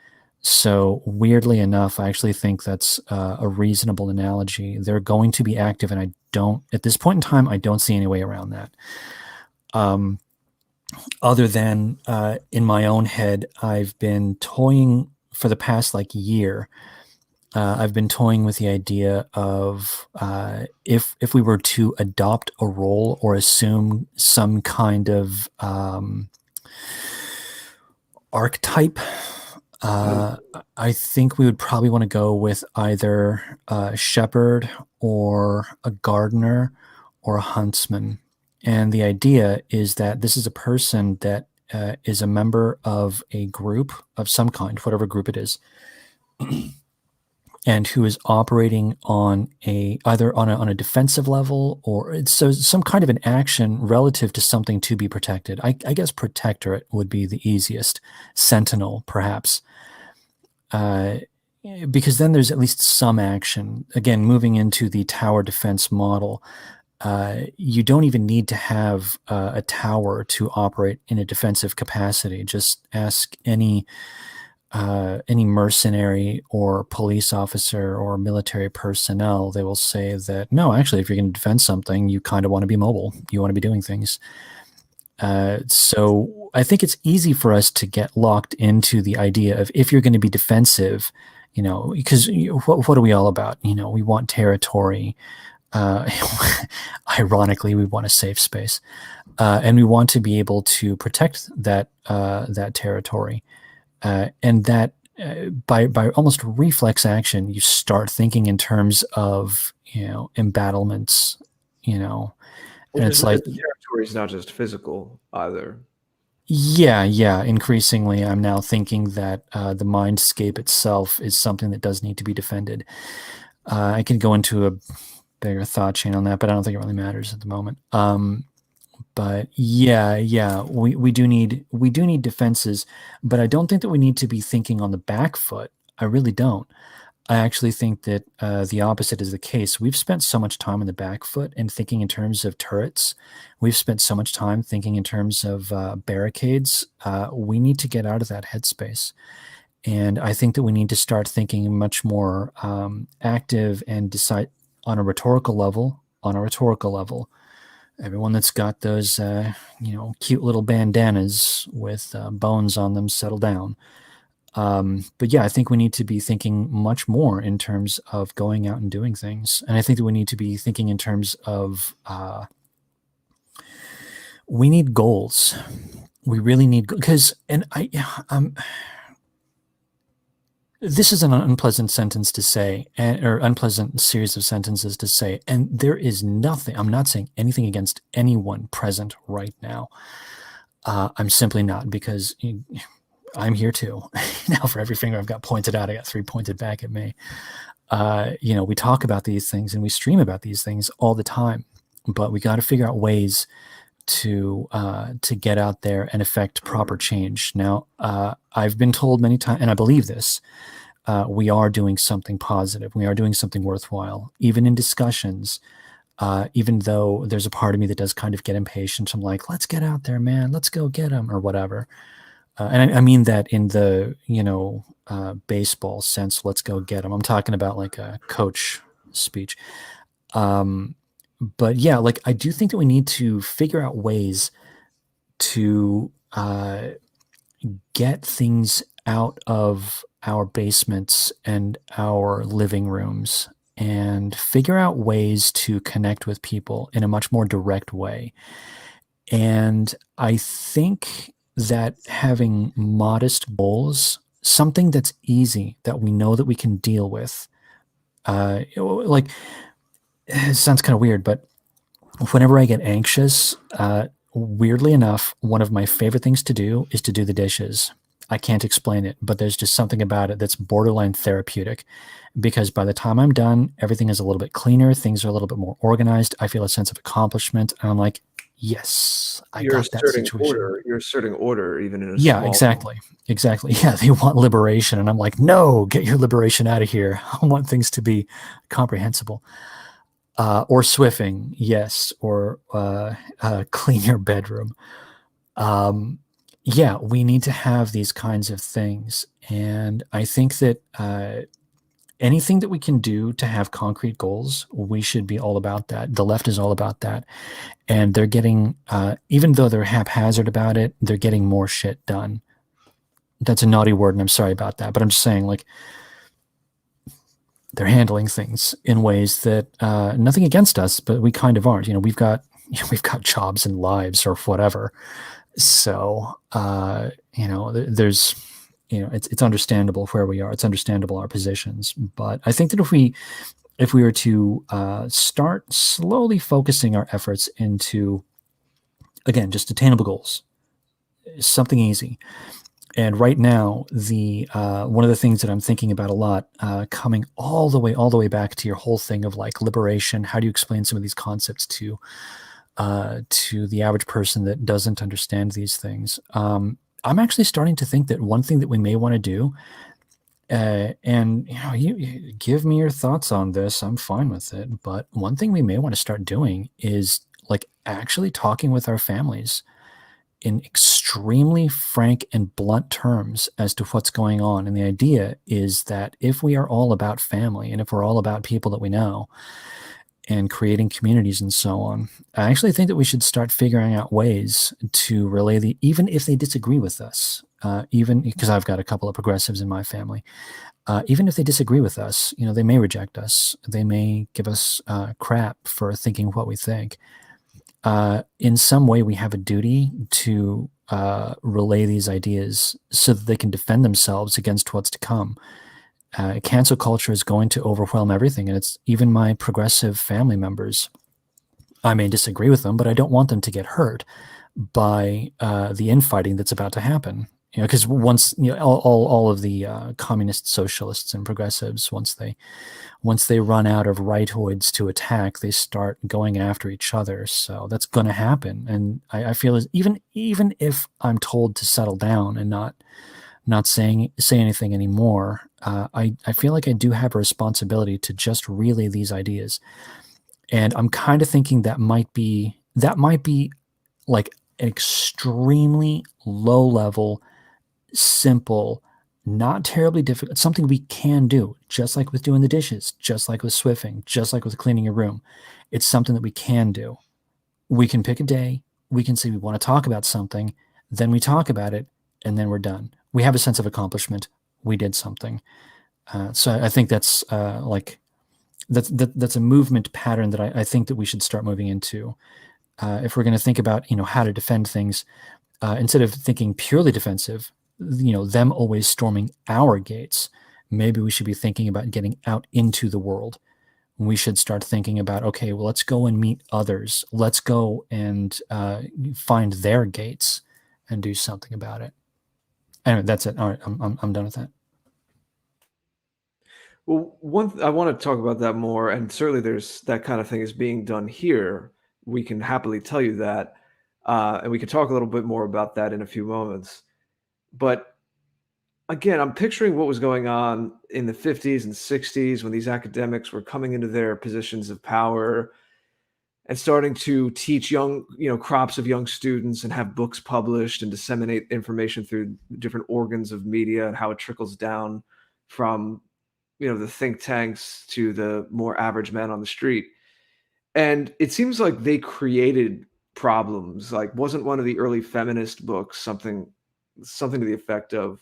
[SPEAKER 2] So weirdly enough, I actually think that's a reasonable analogy. They're going to be active, and at this point in time, I don't see any way around that. Other than in my own head, I've been toying for the past year. I've been toying with the idea of if we were to adopt a role or assume some kind of archetype, I think we would probably want to go with either a shepherd or a gardener or a huntsman. And the idea is that this is a person that is a member of a group of some kind, whatever group it is, and who is operating on either on a defensive level, or so some kind of an action relative to something to be protected. I guess protectorate would be the easiest. Sentinel, perhaps. because then there's at least some action. Again, moving into the tower defense model, you don't even need to have a tower to operate in a defensive capacity. Just ask any mercenary or police officer or military personnel. They will say that, no, actually, if you're going to defend something, you kind of want to be mobile. You want to be doing things. So I think it's easy for us to get locked into the idea of, if you're going to be defensive, because what are we all about? We want territory. Ironically, we want a safe space, and we want to be able to protect that territory, and that by almost reflex action, you start thinking in terms of embattlements, and it's like
[SPEAKER 3] territory is not just physical either.
[SPEAKER 2] Yeah. Increasingly, I'm now thinking that the mindscape itself is something that does need to be defended. I can go into a bigger thought chain on that, but I don't think it really matters at the moment. But yeah, we do need defenses, but I don't think that we need to be thinking on the back foot. I really don't. I actually think that the opposite is the case. We've spent so much time on the back foot and thinking in terms of turrets. We've spent so much time thinking in terms of barricades. We need to get out of that headspace. And I think that we need to start thinking much more active and decide on a rhetorical level. Everyone that's got those, cute little bandanas with bones on them, settle down. But yeah, I think we need to be thinking much more in terms of going out and doing things. And I think that we need to be thinking in terms of, we need goals. We really need, because, this is an unpleasant sentence to say, or unpleasant series of sentences to say. And there is nothing, I'm not saying anything against anyone present right now. I'm simply not, because I'm here too. Now, for every finger I've got pointed out, I got 3 pointed back at me. We talk about these things and we stream about these things all the time, but we got to figure out ways to get out there and affect proper change. Now, I've been told many times, and I believe this, we are doing something positive. We are doing something worthwhile, even in discussions. Even though there's a part of me that does kind of get impatient. I'm like, let's get out there, man. Let's go get them, or whatever. And I mean that in the, baseball sense, let's go get them. I'm talking about like a coach speech. But yeah, like I do think that we need to figure out ways to get things out of our basements and our living rooms, and figure out ways to connect with people in a much more direct way. And I think that having modest goals, something that's easy, that we know that we can deal with, like, it sounds kind of weird, but whenever I get anxious, weirdly enough, one of my favorite things to do is to do the dishes. I can't explain it, but there's just something about it that's borderline therapeutic, because by the time I'm done, everything is a little bit cleaner. Things are a little bit more organized. I feel a sense of accomplishment. And I'm like, yes, I got that situation.
[SPEAKER 3] You're asserting order, even in a
[SPEAKER 2] Yeah,
[SPEAKER 3] small...
[SPEAKER 2] exactly. Yeah, they want liberation. And I'm like, no, get your liberation out of here. I want things to be comprehensible. Or swiffing, yes, or clean your bedroom. Yeah, we need to have these kinds of things. And I think that anything that we can do to have concrete goals, we should be all about that. The left is all about that. And they're getting, even though they're haphazard about it, they're getting more shit done. That's a naughty word, and I'm sorry about that. But I'm just saying, like, they're handling things in ways that, nothing against us, but we kind of aren't. We've got jobs and lives or whatever. So, there's, it's understandable where we are. It's understandable our positions. But I think that if we were to start slowly focusing our efforts into, again, just attainable goals, something easy. And right now, the one of the things that I'm thinking about a lot, coming all the way back to your whole thing of like liberation, how do you explain some of these concepts to the average person that doesn't understand these things? I'm actually starting to think that one thing that we may want to do And you give me your thoughts on this. I'm fine with it. But one thing we may want to start doing is like actually talking with our families in extremely frank and blunt terms as to what's going on. And the idea is that if we are all about family and if we're all about people that we know and creating communities and so on, I actually think that we should start figuring out ways to relay even if they disagree with us, even because I've got a couple of progressives in my family. Even if they disagree with us, they may reject us. They may give us crap for thinking what we think. In some way, we have a duty to relay these ideas so that they can defend themselves against what's to come. Cancel culture is going to overwhelm everything, and it's even my progressive family members. I may disagree with them, but I don't want them to get hurt by the infighting that's about to happen. Because once all of the communist socialists and progressives, once they run out of rightoids to attack, they start going after each other. So that's going to happen. And I feel as even if I'm told to settle down and not say anything anymore, I feel like I do have a responsibility to just relay these ideas. And I'm kind of thinking that might be like an extremely low level, simple, not terribly difficult, something we can do, just like with doing the dishes, just like with Swiffing, just like with cleaning your room. It's something that we can do. We can pick a day. We can say we want to talk about something. Then we talk about it, and then we're done. We have a sense of accomplishment. We did something. So I think that's that's a movement pattern that I think that we should start moving into. If we're going to think about how to defend things, instead of thinking purely defensive, them always storming our gates, maybe we should be thinking about getting out into the world. We should start thinking about, okay, well, let's go and meet others. Let's go and find their gates and do something about it. Anyway, that's it. All right, I'm done with that.
[SPEAKER 3] Well, I want to talk about that more, and certainly there's that kind of thing is being done here. We can happily tell you that, and we can talk a little bit more about that in a few moments. But again, I'm picturing what was going on in the 50s and 60s when these academics were coming into their positions of power and starting to teach young, crops of young students and have books published and disseminate information through different organs of media and how it trickles down from, the think tanks to the more average man on the street. And it seems like they created problems. Like, wasn't one of the early feminist books something to the effect of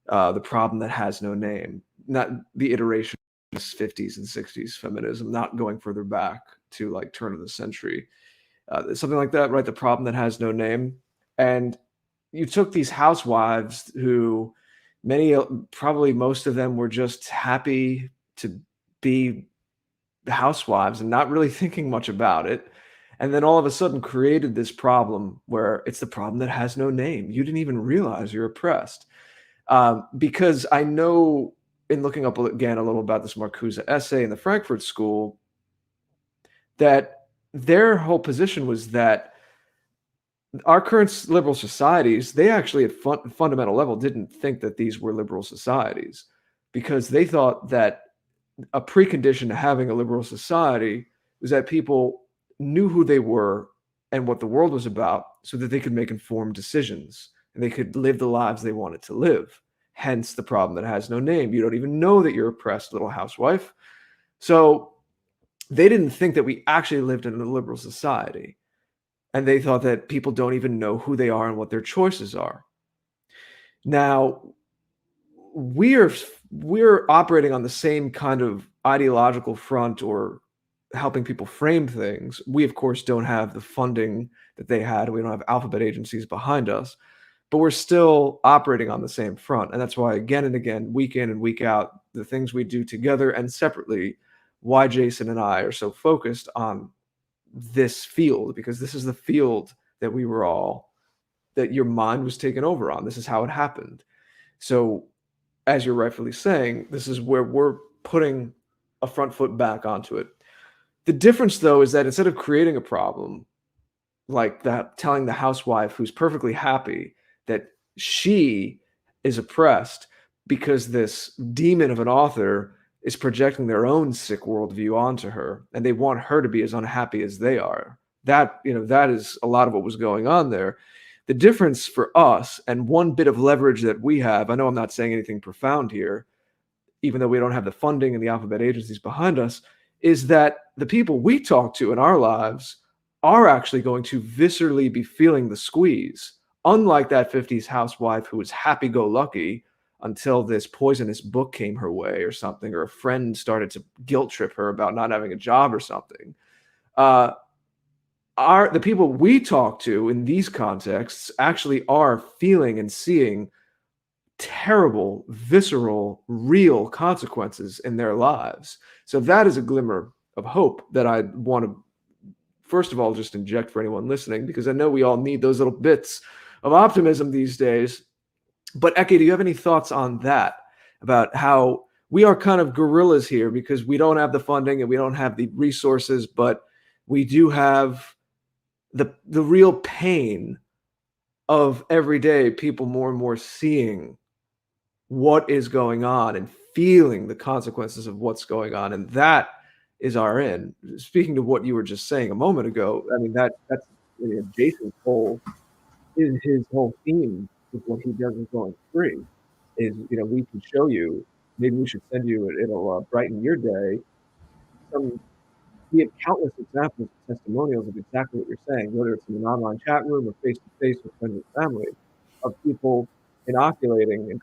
[SPEAKER 3] the problem that has no name, not the iteration of 50s and 60s feminism, not going further back to like turn of the century, something like that, right? The problem that has no name. And you took these housewives who probably most of them were just happy to be housewives and not really thinking much about it. And then all of a sudden created this problem where it's the problem that has no name. You didn't even realize you're oppressed. Because I know in looking up again a little about this Marcuse essay in the Frankfurt School, that their whole position was that our current liberal societies, they actually at fundamental level didn't think that these were liberal societies, because they thought that a precondition to having a liberal society was that people knew who they were and what the world was about so that they could make informed decisions and they could live the lives they wanted to live. Hence the problem that has no name. You don't even know that you're oppressed, little housewife. So they didn't think that we actually lived in a liberal society. And they thought that people don't even know who they are and what their choices are. Now, we're operating on the same kind of ideological front or helping people frame things. We, of course, don't have the funding that they had. We don't have alphabet agencies behind us, but we're still operating on the same front. And that's why, again and again, week in and week out, the things we do together and separately, why Jason and I are so focused on this field, because this is the field that that your mind was taken over on. This is how it happened. So, as you're rightfully saying, this is where we're putting a front foot back onto it. The difference, though, is that instead of creating a problem like that, telling the housewife who's perfectly happy that she is oppressed, because this demon of an author is projecting their own sick worldview onto her, and they want her to be as unhappy as they are. That, that is a lot of what was going on there. The difference for us, and one bit of leverage that we have, I know I'm not saying anything profound here, even though we don't have the funding and the alphabet agencies behind us, is that the people we talk to in our lives are actually going to viscerally be feeling the squeeze. Unlike that 50s housewife who was happy-go-lucky until this poisonous book came her way or something, or a friend started to guilt trip her about not having a job or something. The people we talk to in these contexts actually are feeling and seeing terrible, visceral, real consequences in their lives. So that is a glimmer of hope that I want to, first of all, just inject for anyone listening, because I know we all need those little bits of optimism these days. But Ecce, do you have any thoughts on that, about how we are kind of guerrillas here because we don't have the funding and we don't have the resources, but we do have the real pain of everyday people more and more seeing what is going on and feeling the consequences of what's going on, and that is our end. Speaking to what you were just saying a moment ago, I mean that's Jason's whole his whole theme with what he does is going free. Is we can show you. Maybe we should send you. It'll brighten your day. We have countless examples of testimonials of exactly what you're saying, whether it's in an online chat room or face to face with friends and family, of people inoculating and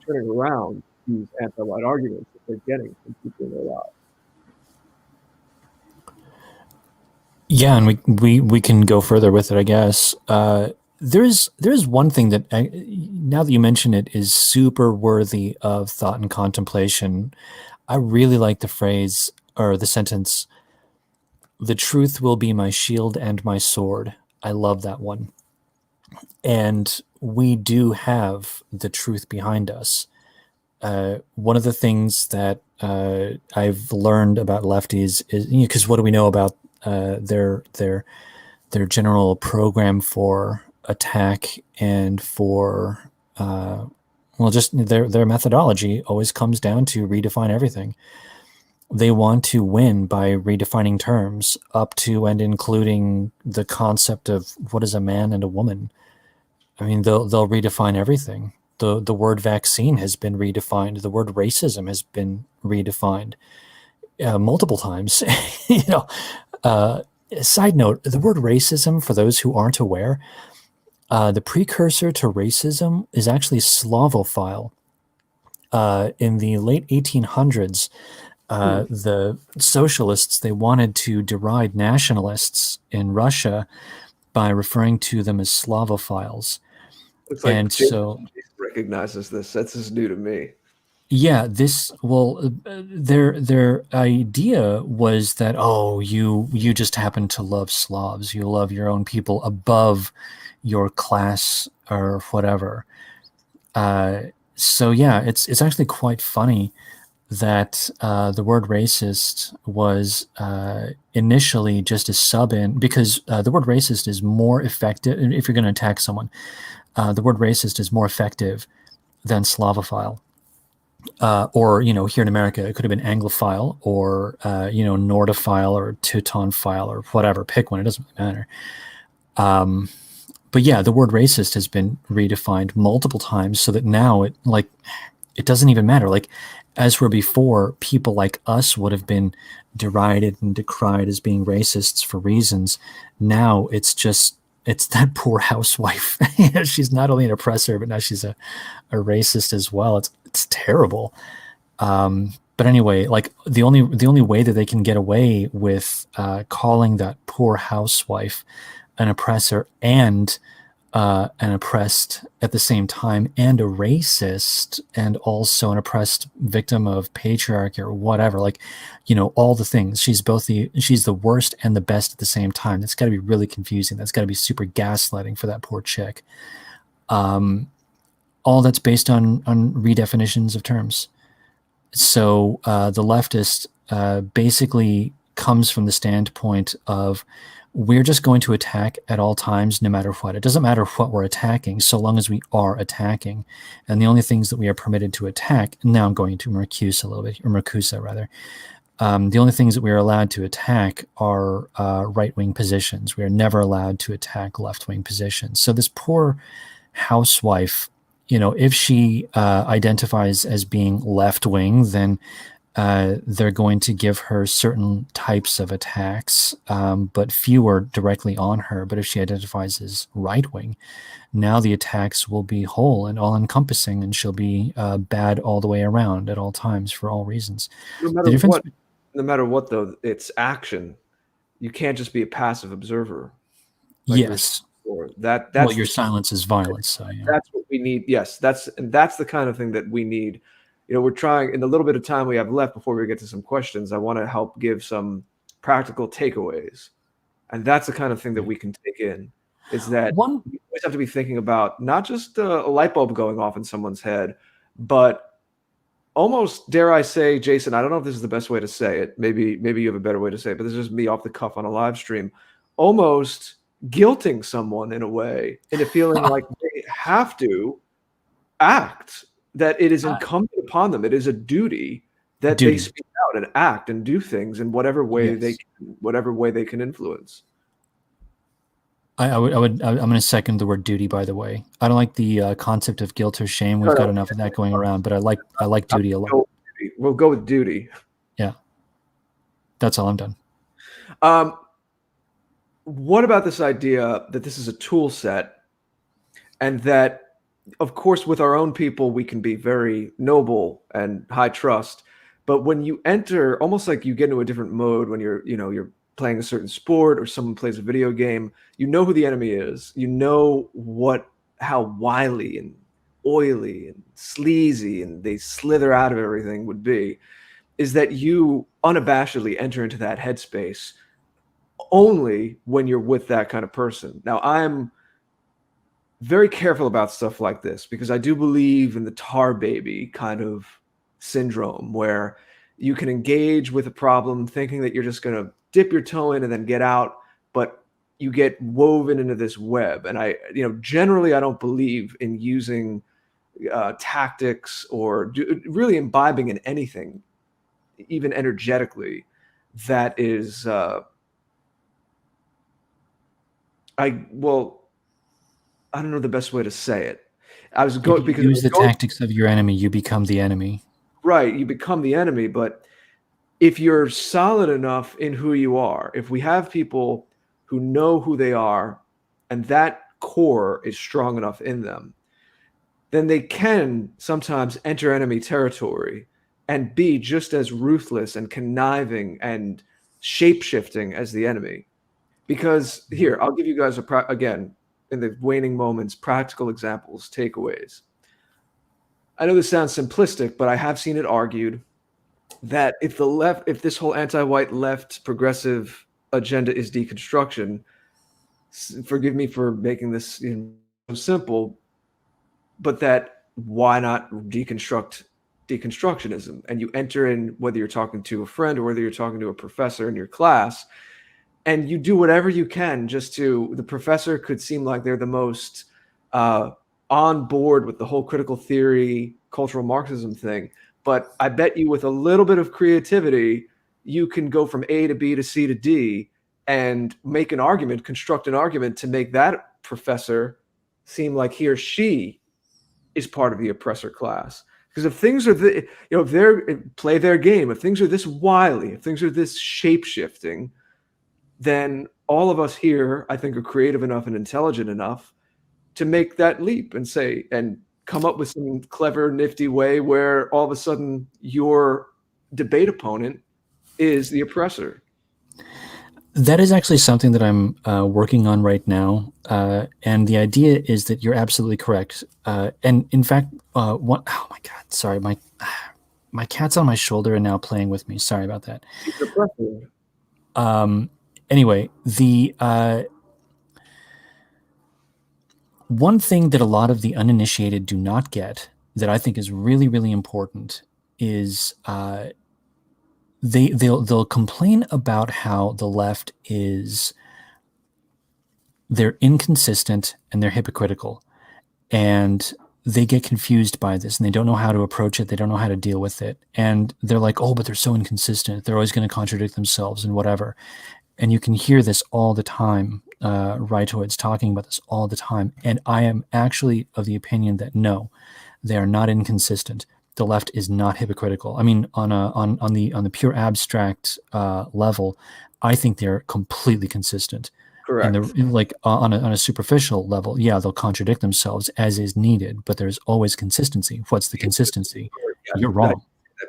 [SPEAKER 3] turning around these anti-white arguments that they're getting from people in their lives.
[SPEAKER 2] Yeah, and we can go further with it, I guess. There's one thing that, now that you mention it, is super worthy of thought and contemplation. I really like the phrase, or the sentence, "The truth will be my shield and my sword." I love that one. And we do have the truth behind us. One of the things that I've learned about lefties is, because what do we know about their general program for attack and for just their methodology always comes down to redefine everything. They want to win by redefining terms up to and including the concept of what is a man and a woman. I mean, they'll redefine everything. The word vaccine has been redefined. The word racism has been redefined multiple times. Side note, the word racism, for those who aren't aware, the precursor to racism is actually Slavophile. In the late 1800s, the socialists, they wanted to deride nationalists in Russia by referring to them as Slavophiles.
[SPEAKER 3] Looks like
[SPEAKER 2] and
[SPEAKER 3] Jason
[SPEAKER 2] so
[SPEAKER 3] recognizes this. That's just new to me.
[SPEAKER 2] Yeah, their idea was that, oh, you just happen to love Slavs, you love your own people above your class or whatever. So yeah, it's actually quite funny that the word racist was initially just a sub-in, because the word racist is more effective if you're going to attack someone. The word racist is more effective than Slavophile. Or, here in America, it could have been Anglophile or, Nordophile or Teutonophile or whatever. Pick one. It doesn't really matter. But yeah, the word racist has been redefined multiple times so that now it doesn't even matter. Like, as where before, people like us would have been derided and decried as being racists for reasons. Now it's that poor housewife. She's not only an oppressor, but now she's a racist as well. It's terrible. But anyway, like the only way that they can get away with calling that poor housewife an oppressor and an oppressed at the same time, and a racist, and also an oppressed victim of patriarchy or whatever, all the things. She's the worst and the best at the same time. That's got to be really confusing. That's got to be super gaslighting for that poor chick. All that's based on redefinitions of terms. So the leftist basically comes from the standpoint of, we're just going to attack at all times, no matter what. It doesn't matter what we're attacking, so long as we are attacking. And the only things that we are permitted to attack, and now I'm going to Mercusa a little bit, or Mercusa rather. The only things that we are allowed to attack are right-wing positions. We are never allowed to attack left-wing positions. So this poor housewife, if she identifies as being left-wing, then they're going to give her certain types of attacks, but fewer directly on her. But if she identifies as right-wing, now the attacks will be whole and all-encompassing, and she'll be bad all the way around at all times for all reasons.
[SPEAKER 3] No matter what, though, it's action. You can't just be a passive observer.
[SPEAKER 2] Yes.
[SPEAKER 3] That's
[SPEAKER 2] your silence is violence. So, yeah.
[SPEAKER 3] That's what we need. Yes, that's the kind of thing that we need. We're trying, in the little bit of time we have left before we get to some questions, I want to help give some practical takeaways. And that's the kind of thing that we can take in, is that we always have to be thinking about not just a light bulb going off in someone's head, but almost, dare I say, Jason, I don't know if this is the best way to say it. Maybe you have a better way to say it, but this is just me off the cuff on a live stream. Almost guilting someone in a way into feeling like they have to act, that it is incumbent upon them. It is a duty that they speak out and act and do things in whatever way they can influence.
[SPEAKER 2] I'm going to second the word duty, by the way. I don't like the concept of guilt or shame. We've got enough of that going around, but I like duty a lot.
[SPEAKER 3] We'll go with duty.
[SPEAKER 2] Yeah. That's all. I'm done.
[SPEAKER 3] What about this idea that this is a tool set, and that, of course, with our own people, we can be very noble and high trust. But when you enter, almost like you get into a different mode when you're playing a certain sport, or someone plays a video game, you know who the enemy is. You know how wily and oily and sleazy and they slither out of everything would be, is that you unabashedly enter into that headspace only when you're with that kind of person. Now, I'm very careful about stuff like this, because I do believe in the tar baby kind of syndrome, where you can engage with a problem thinking that you're just going to dip your toe in and then get out, but you get woven into this web. And generally I don't believe in using tactics or really imbibing in anything, even energetically, that is I don't know the best way to say it. I was going because
[SPEAKER 2] use the tactics of your enemy, you become the enemy.
[SPEAKER 3] Right, you become the enemy. But if you're solid enough in who you are, if we have people who know who they are, and that core is strong enough in them, then they can sometimes enter enemy territory and be just as ruthless and conniving and shape-shifting as the enemy. Because here, I'll give you guys again, in the waning moments, practical examples, takeaways. I know this sounds simplistic, but I have seen it argued that if this whole anti-white left progressive agenda is deconstruction, forgive me for making this so simple, but that why not deconstruct deconstructionism? And you enter in, whether you're talking to a friend or whether you're talking to a professor in your class, and you do whatever you can the professor could seem like they're the most on board with the whole critical theory, cultural Marxism thing. But I bet you with a little bit of creativity, you can go from A to B to C to D and make an argument, construct an argument to make that professor seem like he or she is part of the oppressor class. Because if things are, if they play their game, if things are this wily, if things are this shape-shifting, then all of us here, I think, are creative enough and intelligent enough to make that leap and come up with some clever, nifty way where all of a sudden your debate opponent is the oppressor.
[SPEAKER 2] That is actually something that I'm working on right now. And the idea is that you're absolutely correct. And in fact, oh my God, sorry, my cat's on my shoulder and now playing with me. Sorry about that. Anyway, the one thing that a lot of the uninitiated do not get that I think is really, really important is they'll complain about how the left is they're inconsistent and they're hypocritical. And they get confused by this and they don't know how to approach it. They don't know how to deal with it. And they're like, oh, but they're so inconsistent. They're always going to contradict themselves and whatever. And you can hear this all the time. Rightoids talking about this all the time. And I am actually of the opinion that no, they are not inconsistent. The left is not hypocritical. I mean, on the pure abstract level, I think they're completely consistent.
[SPEAKER 3] Correct.
[SPEAKER 2] And like on a superficial level, yeah, they'll contradict themselves as is needed, but there's always consistency. What's the consistency?
[SPEAKER 3] Yeah,
[SPEAKER 2] You're wrong.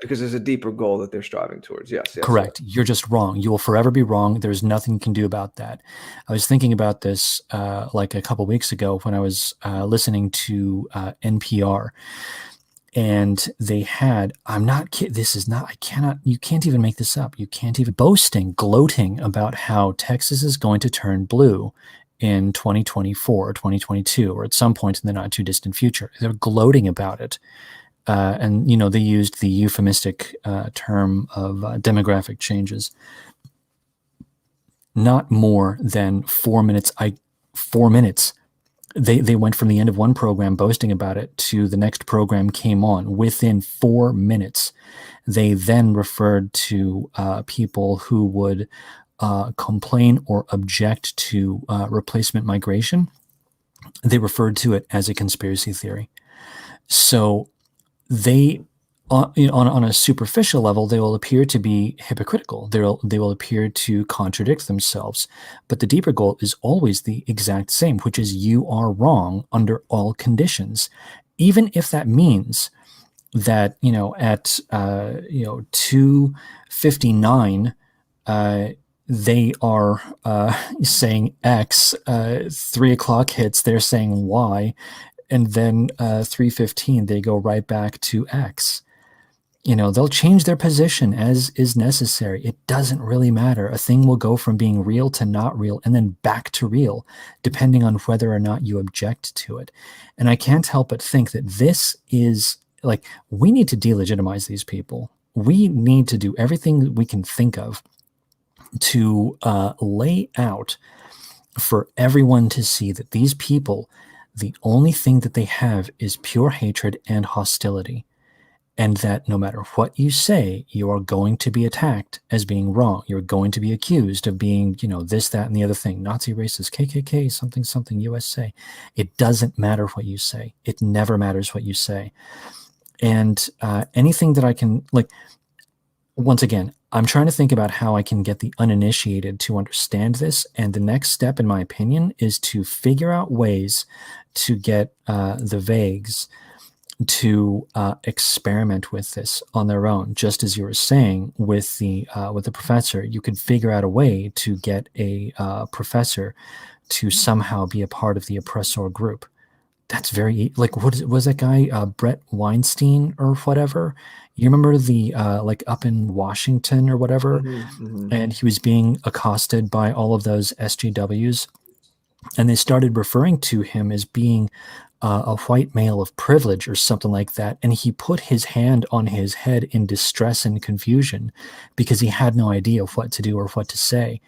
[SPEAKER 3] because there's a deeper goal that they're striving towards. Yes.
[SPEAKER 2] Correct. You're just wrong. You will forever be wrong. There's nothing you can do about that. I was thinking about this like a couple weeks ago when I was listening to NPR. And they had, I'm not kidding, this is not, I cannot, you can't even make this up. You can't even boasting, gloating about how Texas is going to turn blue in 2024 or 2022, or at some point in the not too distant future. They're gloating about it. And, you know, they used the euphemistic term of demographic changes. Not more than 4 minutes. 4 minutes. They went from the end of one program boasting about it to the next program came on within 4 minutes. They then referred to people who would complain or object to replacement migration. They referred to it as a conspiracy theory. So they, on a superficial level, they will appear to be hypocritical. They will appear to contradict themselves. But the deeper goal is always the exact same, which is you are wrong under all conditions, even if that means that at 2:59 they are saying X. 3 o'clock hits, they're saying Y. And then 3:15, they go right back to X. They'll change their position as is necessary. It doesn't really matter. A thing will go from being real to not real and then back to real, depending on whether or not you object to it. And I can't help but think that this is like, we need to delegitimize these people. We need to do everything we can think of to lay out for everyone to see that these people, the only thing that they have is pure hatred and hostility. And that no matter what you say, you are going to be attacked as being wrong. You're going to be accused of being, this, that, and the other thing. Nazi, racist, KKK, something, something, USA. It doesn't matter what you say. It never matters what you say. And anything that I can, once again, I'm trying to think about how I can get the uninitiated to understand this. And the next step, in my opinion, is to figure out ways to get the vagues to experiment with this on their own. Just as you were saying with the professor, you could figure out a way to get a professor to somehow be a part of the oppressor group. That's very was that guy Brett Weinstein or whatever? You remember the up in Washington or whatever, and he was being accosted by all of those SJWs, and they started referring to him as being a white male of privilege or something like that. And he put his hand on his head in distress and confusion because he had no idea what to do or what to say.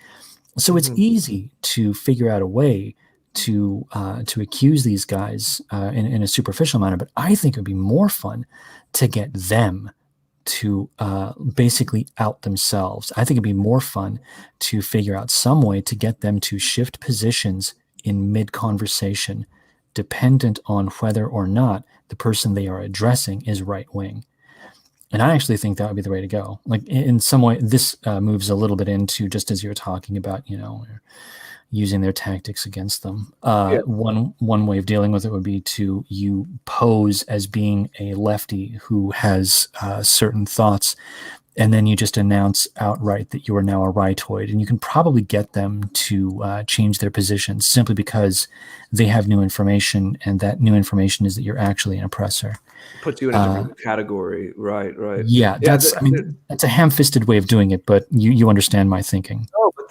[SPEAKER 2] So it's easy to figure out a way to accuse these guys in a superficial manner. But I think it would be more fun to get them to basically out themselves. I think it'd be more fun to figure out some way to get them to shift positions in mid-conversation, dependent on whether or not the person they are addressing is right-wing. And I actually think that would be the way to go. In some way, this moves a little bit into, just as you're talking about, using their tactics against them. One way of dealing with it would be to you pose as being a lefty who has certain thoughts, and then you just announce outright that you are now a rightoid, and you can probably get them to change their position simply because they have new information, and that new information is that you're actually an oppressor.
[SPEAKER 3] Puts you in a different category, right?
[SPEAKER 2] Yeah, that's a ham-fisted way of doing it, but you understand my thinking.
[SPEAKER 3] Oh, but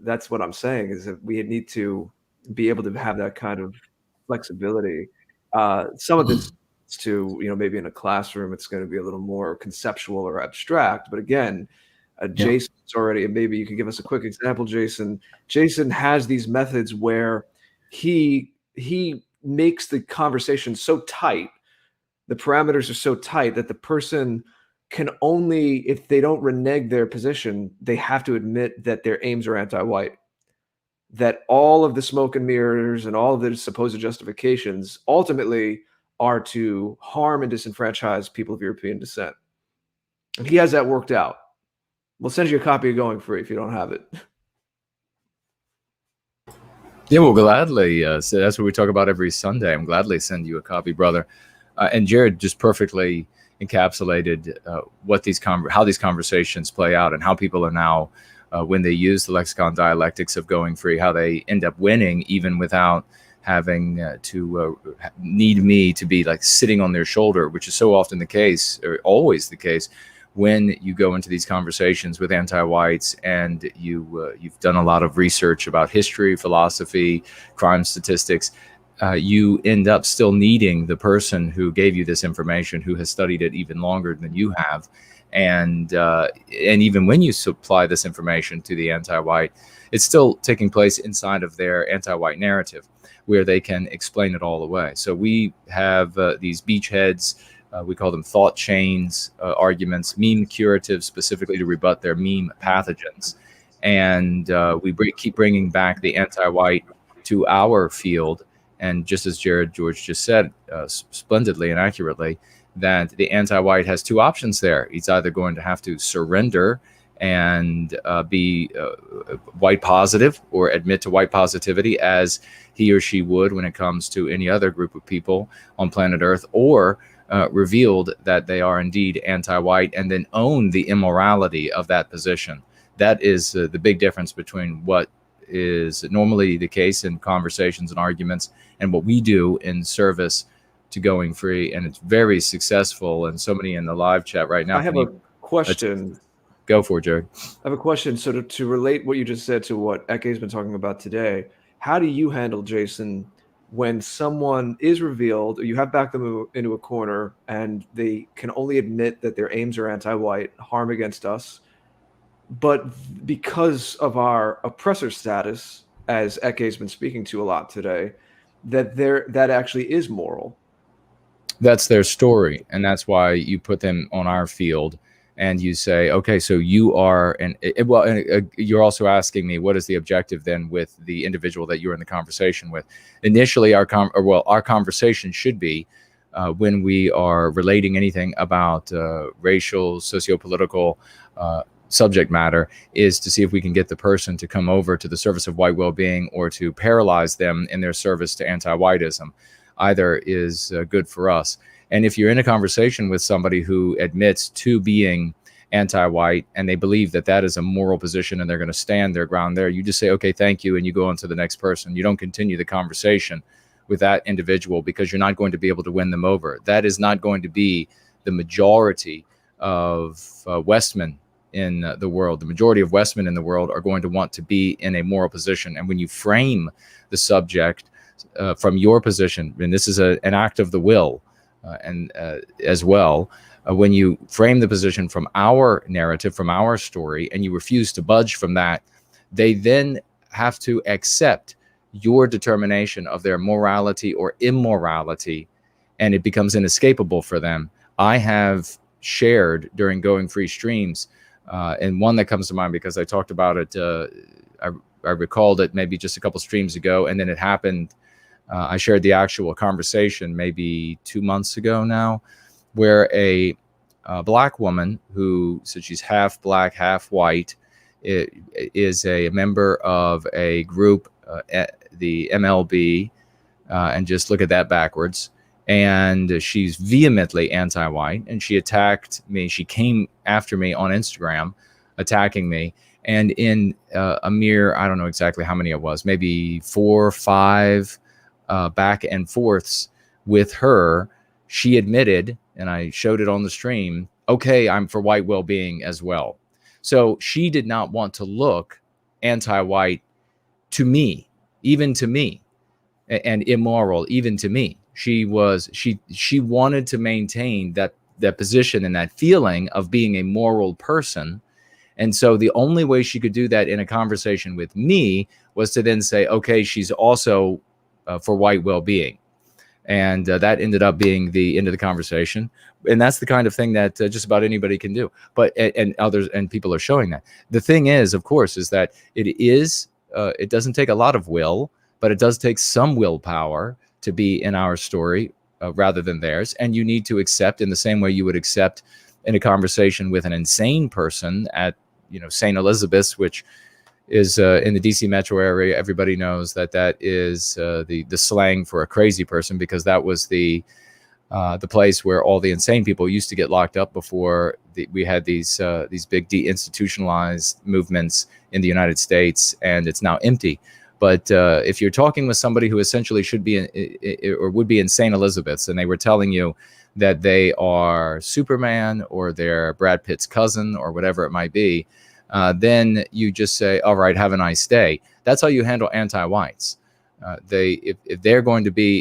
[SPEAKER 3] that's what I'm saying is that we need to be able to have that kind of flexibility. Some of this to maybe in a classroom it's going to be a little more conceptual or abstract, but again, Jason's already, and maybe you can give us a quick example, Jason. Jason has these methods where he makes the conversation so tight, the parameters are so tight that the person can only, if they don't renege their position, they have to admit that their aims are anti-white. That all of the smoke and mirrors and all of the supposed justifications ultimately are to harm and disenfranchise people of European descent. And he has that worked out. We'll send you a copy of Going Free if you don't have it.
[SPEAKER 1] Yeah, we'll gladly. So that's what we talk about every Sunday. I'm gladly send you a copy, brother. And Jared just perfectly encapsulated how these conversations play out and how people are now, when they use the lexicon dialectics of going free, how they end up winning even without having to need me to be like sitting on their shoulder, which is so often the case, or always the case, when you go into these conversations with anti-whites and you've done a lot of research about history, philosophy, crime statistics, you end up still needing the person who gave you this information, who has studied it even longer than you have. And even when you supply this information to the anti-white, it's still taking place inside of their anti-white narrative, where they can explain it all away. So we have these beachheads. We call them thought chains, arguments, meme curatives, specifically to rebut their meme pathogens. And we keep bringing back the anti-white to our field. And just as Jared George just said splendidly and accurately, that the anti-white has two options there. He's either going to have to surrender and be white positive, or admit to white positivity as he or she would when it comes to any other group of people on planet Earth, or revealed that they are indeed anti-white and then own the immorality of that position. That is the big difference between what is normally the case in conversations and arguments and what we do in service to going free. And it's very successful. And so many in the live chat right now.
[SPEAKER 3] I have a question.
[SPEAKER 1] Go for it, Jared.
[SPEAKER 3] I have a question. So to relate what you just said to what Ecce has been talking about today, how do you handle, Jason, when someone is revealed, or you have backed them into a corner and they can only admit that their aims are anti-white, harm against us, but because of our oppressor status, as Ecce has been speaking to a lot today, that actually is moral?
[SPEAKER 1] That's their story, and that's why you put them on our field. And you say, okay, so you are, you're also asking me, what is the objective then with the individual that you're in the conversation with? Initially, our conversation should be, when we are relating anything about racial, socio-political subject matter, is to see if we can get the person to come over to the service of white well-being, or to paralyze them in their service to anti-whiteism. Either is good for us. And if you're in a conversation with somebody who admits to being anti-white and they believe that that is a moral position and they're going to stand their ground there, you just say, okay, thank you, and you go on to the next person. You don't continue the conversation with that individual, because you're not going to be able to win them over. That is not going to be the majority of Westmen in the world. The majority of Westmen in the world are going to want to be in a moral position. And when you frame the subject from your position, and this is an act of the will, as well, when you frame the position from our narrative, from our story, and you refuse to budge from that, they then have to accept your determination of their morality or immorality, and it becomes inescapable for them. I have shared during Going Free streams, and one that comes to mind because I talked about it, I recalled it maybe just a couple streams ago, and then it happened. I shared the actual conversation maybe 2 months ago now, where a black woman who said she's half black, half white, is a member of a group, the MLB, and just look at that backwards. And she's vehemently anti-white, and she attacked me. She came after me on Instagram, attacking me. And in a mere, I don't know exactly how many it was, maybe 4 or 5 back and forths with her, she admitted, and I showed it on the stream, okay, I'm for white well-being as well. So she did not want to look anti-white to me, even to me, and immoral even to me. She wanted to maintain that position and that feeling of being a moral person, And so the only way she could do that in a conversation with me was to then say, okay, she's also for white well-being. And that ended up being the end of the conversation. And that's the kind of thing that just about anybody can do. But and others and people are showing that. The thing is, of course, is that it doesn't take a lot of will, but it does take some willpower to be in our story rather than theirs. And you need to accept in the same way you would accept in a conversation with an insane person at St. Elizabeth's, which is in the DC metro area. Everybody knows that is the slang for a crazy person, because that was the place where all the insane people used to get locked up before we had these big deinstitutionalized movements in the United States, and it's now empty. But if you're talking with somebody who essentially should be or would be in St. Elizabeth's, and they were telling you that they are Superman or they're Brad Pitt's cousin or whatever it might be, then you just say, all right, have a nice day. That's how you handle anti-whites. If they're going to be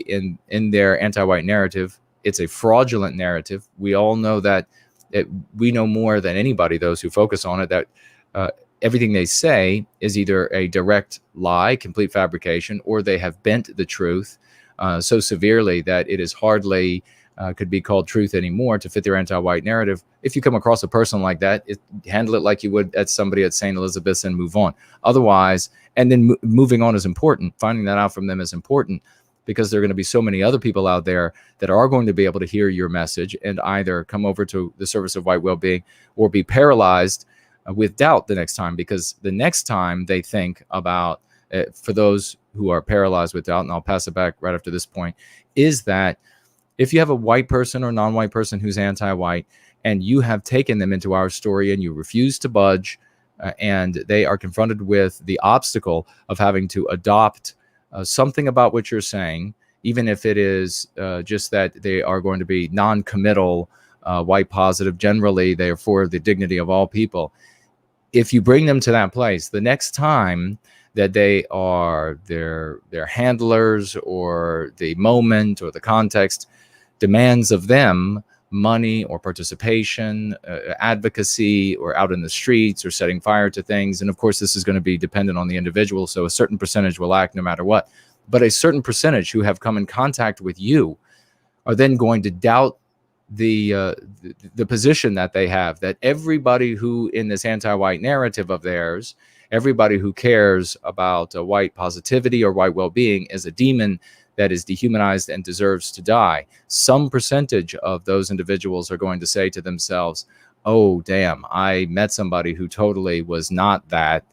[SPEAKER 1] in their anti-white narrative, it's a fraudulent narrative. We all know that. We know more than anybody, those who focus on it, that everything they say is either a direct lie, complete fabrication, or they have bent the truth so severely that it is hardly could be called truth anymore to fit their anti-white narrative. If you come across a person like that, handle it like you would at somebody at St. Elizabeth's and move on. Otherwise, and then moving on is important. Finding that out from them is important, because there are going to be so many other people out there that are going to be able to hear your message and either come over to the service of white well-being or be paralyzed with doubt the next time, because the next time they think about, for those who are paralyzed with doubt, and I'll pass it back right after this point, is that if you have a white person or non-white person who's anti-white, and you have taken them into our story and you refuse to budge, and they are confronted with the obstacle of having to adopt something about what you're saying, even if it is just that they are going to be non-committal, white positive, generally they are for the dignity of all people. If you bring them to that place, the next time that they are their handlers, or the moment or the context demands of them money or participation, advocacy, or out in the streets or setting fire to things. And of course, this is going to be dependent on the individual. So a certain percentage will act no matter what. But a certain percentage who have come in contact with you are then going to doubt the position that they have, that everybody who in this anti-white narrative of theirs, everybody who cares about white positivity or white well-being is a demon that is dehumanized and deserves to die. Some percentage of those individuals are going to say to themselves, oh, damn, I met somebody who totally was not that.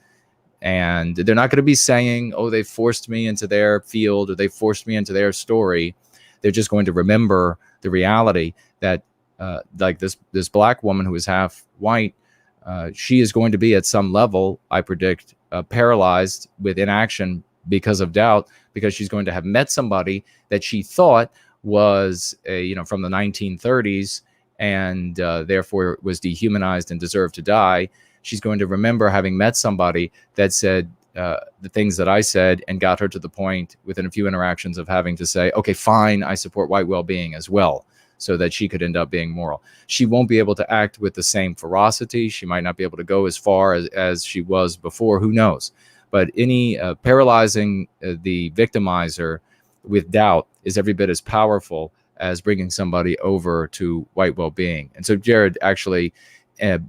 [SPEAKER 1] And they're not going to be saying, oh, they forced me into their field or they forced me into their story. They're just going to remember the reality that like this black woman who is half white, she is going to be at some level, I predict, paralyzed with inaction because of doubt, because she's going to have met somebody that she thought was from the 1930s and therefore was dehumanized and deserved to die. She's going to remember having met somebody that said the things that I said and got her to the point within a few interactions of having to say, okay, fine, I support white well-being as well, so that she could end up being moral. She won't be able to act with the same ferocity. She might not be able to go as far as she was before. Who knows? But any paralyzing the victimizer with doubt is every bit as powerful as bringing somebody over to white well-being. And so Jared actually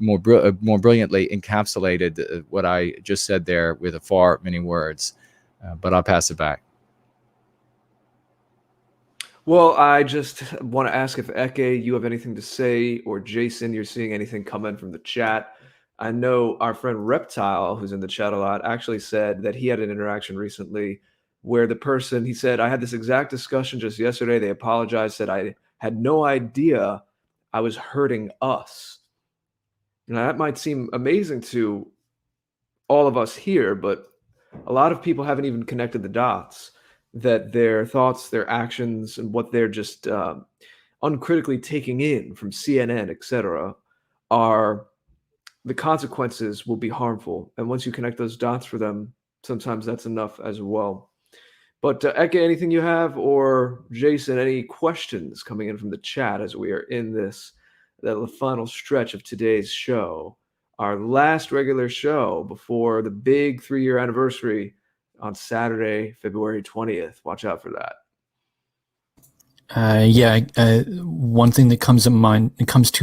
[SPEAKER 1] more brilliantly encapsulated what I just said there with a far many words. But I'll pass it back.
[SPEAKER 3] Well, I just want to ask if Ecce, you have anything to say, or Jason, you're seeing anything come in from the chat. I know our friend Reptile, who's in the chat a lot, actually said that he had an interaction recently where the person, he said, I had this exact discussion just yesterday. They apologized, said I had no idea I was hurting us. Now, that might seem amazing to all of us here, but a lot of people haven't even connected the dots, that their thoughts, their actions, and what they're just uncritically taking in from CNN, etc., are the consequences will be harmful. And once you connect those dots for them, sometimes that's enough as well. But Ecce, anything you have, or Jason, any questions coming in from the chat as we are in the final stretch of today's show? our last regular show before the big 3-year anniversary on Saturday, February 20th. Watch out for that.
[SPEAKER 2] One thing that comes to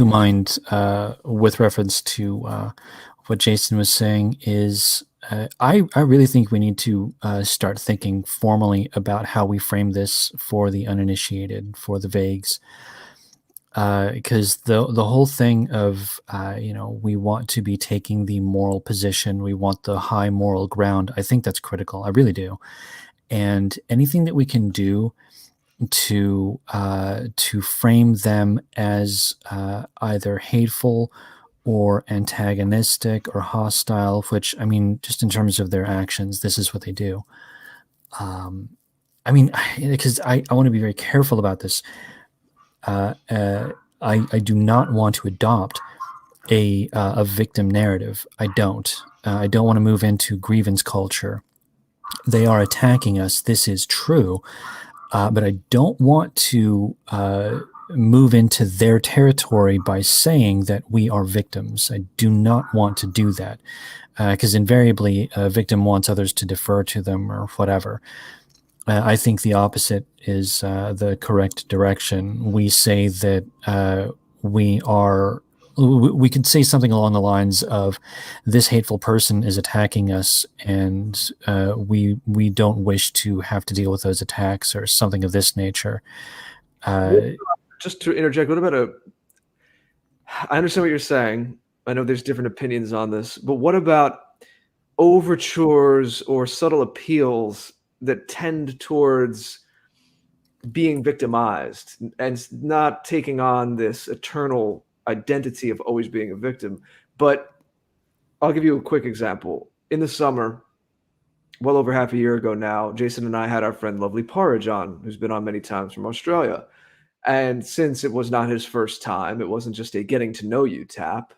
[SPEAKER 2] mind with reference to what Jason was saying is I really think we need to start thinking formally about how we frame this for the uninitiated, for the vagues, because the whole thing of we want to be taking the moral position, we want the high moral ground. I think that's critical. I really do, and anything that we can do to frame them as either hateful or antagonistic or hostile, which, I mean, just in terms of their actions, this is what they do. Because I want to be very careful about this. I do not want to adopt a victim narrative. I don't want to move into grievance culture. They are attacking us. This is true. But I don't want to move into their territory by saying that we are victims. I do not want to do that, because invariably a victim wants others to defer to them or whatever. I think the opposite is the correct direction. We say that we could say something along the lines of, this hateful person is attacking us, and we don't wish to have to deal with those attacks, or something of this nature.
[SPEAKER 3] Just to interject, what about I understand what you're saying. I know there's different opinions on this, but what about overtures or subtle appeals that tend towards being victimized and not taking on this eternal identity of always being a victim? But I'll give you a quick example. In the summer, well over half a year ago now, Jason and I had our friend Lovely Porridge on, who's been on many times from Australia. And since it was not his first time, it wasn't just a getting to know you tap.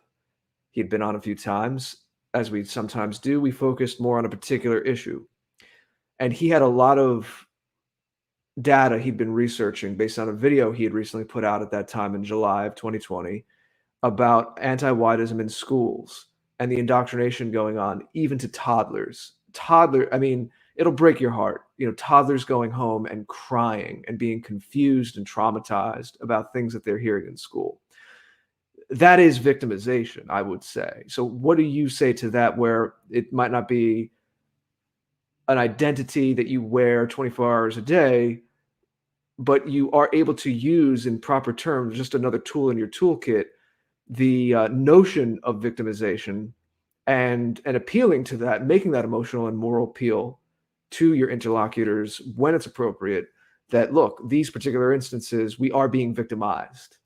[SPEAKER 3] He'd been on a few times. As we sometimes do, we focused more on a particular issue. And he had a lot of data he'd been researching based on a video he had recently put out at that time in July of 2020 about anti-Whiteism in schools and the indoctrination going on, even to toddlers. I mean, it'll break your heart. Toddlers going home and crying and being confused and traumatized about things that they're hearing in school. That is victimization, I would say. So what do you say to that, where it might not be an identity that you wear 24 hours a day, but you are able to use in proper terms, just another tool in your toolkit, the notion of victimization, and appealing to that, making that emotional and moral appeal to your interlocutors when it's appropriate, that, look, these particular instances, we are being victimized.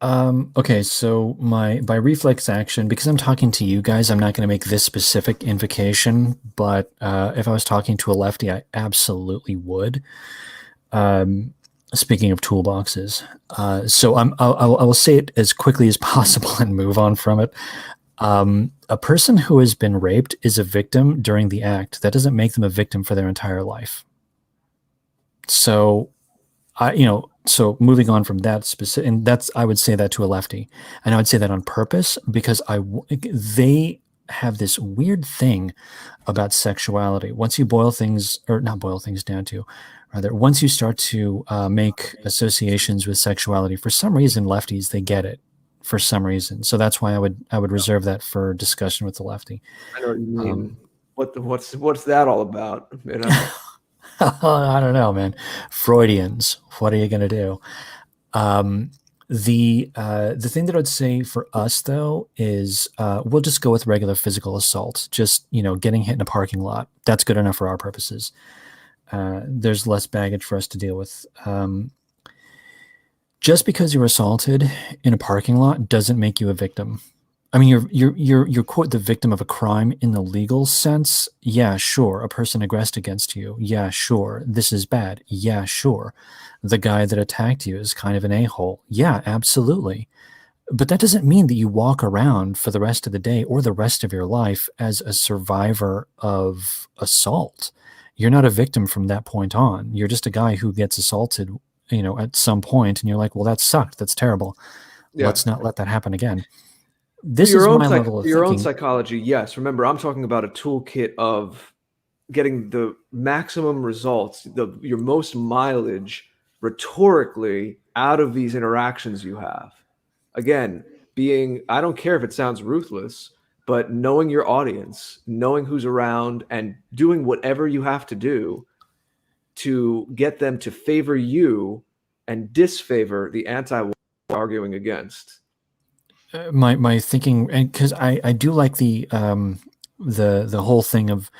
[SPEAKER 2] Okay, so by reflex action, because I'm talking to you guys, I'm not going to make this specific invocation, but if I was talking to a lefty, I absolutely would. Speaking of toolboxes, so I will say it as quickly as possible and move on from it. A person who has been raped is a victim during the act. That doesn't make them a victim for their entire life. So, so moving on from that specific, and I would say that to a lefty, and I would say that on purpose, because they have this weird thing about sexuality. Once you once you start to make associations with sexuality, for some reason, lefties, they get it for some reason. So that's why I would reserve that for discussion with the lefty.
[SPEAKER 3] I know what you mean. What's that all about?
[SPEAKER 2] I don't know, man. Freudians. What are you going to do? The thing that I'd say for us, though, is we'll just go with regular physical assault. Just, getting hit in a parking lot. That's good enough for our purposes. There's less baggage for us to deal with. Just because you're assaulted in a parking lot doesn't make you a victim. I mean, you're quote the victim of a crime in the legal sense. Yeah, sure. A person aggressed against you. Yeah, sure. This is bad. Yeah, sure. The guy that attacked you is kind of an a-hole. Yeah, absolutely. But that doesn't mean that you walk around for the rest of the day or the rest of your life as a survivor of assault. You're not a victim from that point on. You're just a guy who gets assaulted, at some point, and you're like, well, that sucked. That's terrible. Yeah. Let's not let that happen again. this
[SPEAKER 3] For
[SPEAKER 2] is
[SPEAKER 3] your own
[SPEAKER 2] my level of
[SPEAKER 3] your own
[SPEAKER 2] thinking.
[SPEAKER 3] psychology, yes. Remember, I'm talking about a toolkit of getting the maximum results, your most mileage rhetorically out of these interactions you have. Again, I don't care if it sounds ruthless, but knowing your audience, knowing who's around, and doing whatever you have to do to get them to favor you and disfavor the anti arguing against.
[SPEAKER 2] My thinking, and because I do like the whole thing of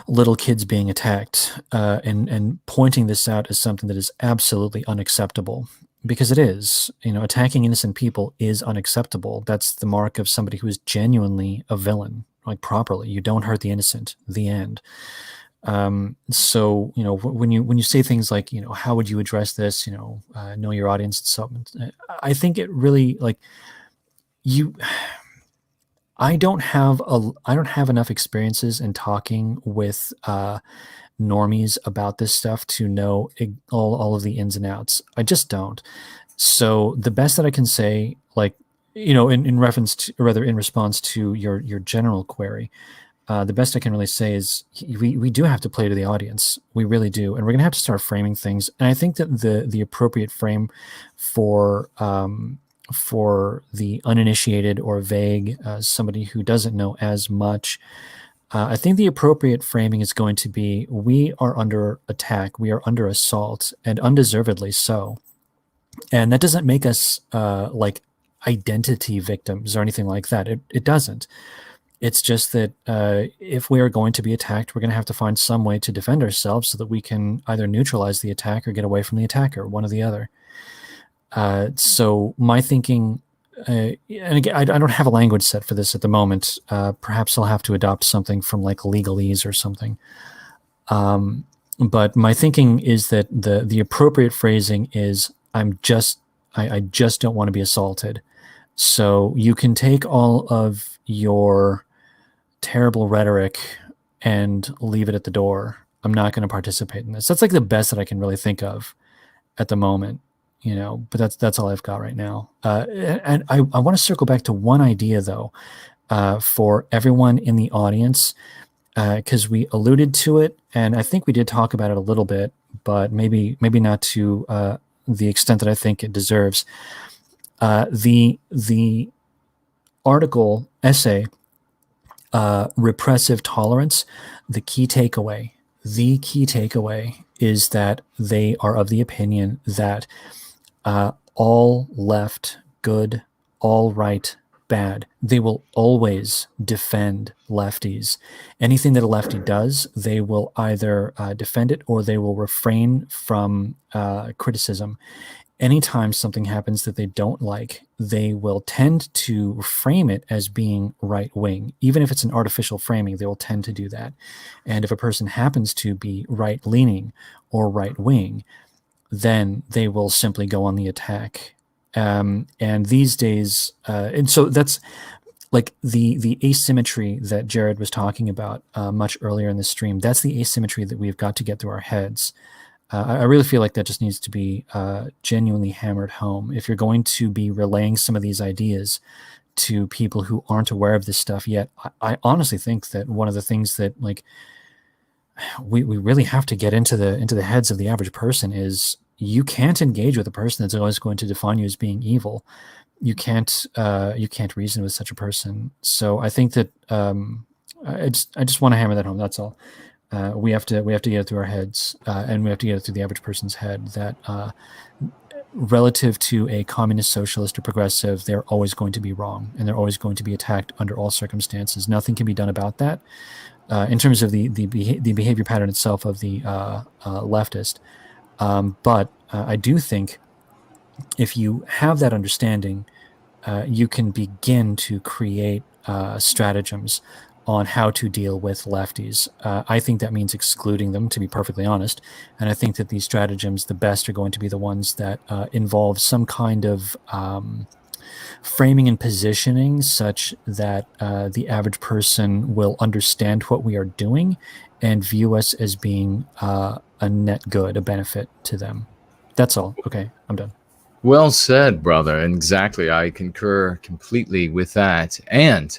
[SPEAKER 2] little kids being attacked, and pointing this out as something that is absolutely unacceptable, because it is. Attacking innocent people is unacceptable. That's the mark of somebody who is genuinely a villain, like properly. You don't hurt the innocent. The end. So when you say things like, how would you address this? Know your audience and so on. I think it really, like, I don't have enough experiences in talking with normies about this stuff to know all of the ins and outs. I just don't. So the best that I can say, like, in reference to, or rather in response to your general query, the best I can really say is we do have to play to the audience. We really do, and we're gonna have to start framing things. And I think that the appropriate frame for the uninitiated or vague, somebody who doesn't know as much, I think the appropriate framing is going to be: we are under attack, we are under assault, and undeservedly so. And that doesn't make us like identity victims or anything like that. It doesn't. It's just that if we are going to be attacked, we're going to have to find some way to defend ourselves so that we can either neutralize the attack or get away from the attacker, one or the other. So my thinking, and again, I don't have a language set for this at the moment. Perhaps I'll have to adopt something from like legalese or something. But my thinking is that the appropriate phrasing is, I just don't want to be assaulted. So you can take all of your terrible rhetoric and leave it at the door. I'm not going to participate in this. That's like the best that I can really think of at the moment, but that's all I've got right now. And I want to circle back to one idea though, for everyone in the audience, because we alluded to it, and I think we did talk about it a little bit, but maybe not to the extent that I think it deserves. The article essay, repressive tolerance, the key takeaway is that they are of the opinion that all left good, all right bad. They will always defend lefties. Anything that a lefty does, they will either defend it or they will refrain from criticism. Anytime something happens that they don't like, they will tend to frame it as being right-wing. Even if it's an artificial framing, they will tend to do that. And if a person happens to be right-leaning or right-wing, then they will simply go on the attack. And these days, and so that's like the asymmetry that Jared was talking about much earlier in the stream. That's the asymmetry that we've got to get through our heads. I really feel like that just needs to be genuinely hammered home. If you're going to be relaying some of these ideas to people who aren't aware of this stuff yet, I honestly think that one of the things that, like, we really have to get into the heads of the average person is, you can't engage with a person that's always going to define you as being evil. You can't reason with such a person. So I think that I just want to hammer that home. That's all. We have to get it through our heads, and we have to get it through the average person's head, that relative to a communist, socialist, or progressive, they're always going to be wrong, and they're always going to be attacked under all circumstances. Nothing can be done about that in terms of the behavior pattern itself of the leftist. But I do think if you have that understanding, you can begin to create stratagems on how to deal with lefties. I think that means excluding them, to be perfectly honest. And I think that these stratagems, the best, are going to be the ones that involve some kind of framing and positioning such that the average person will understand what we are doing and view us as being a net good, a benefit to them. That's all. Okay, I'm done.
[SPEAKER 1] Well said, brother. Exactly. I concur completely with that. And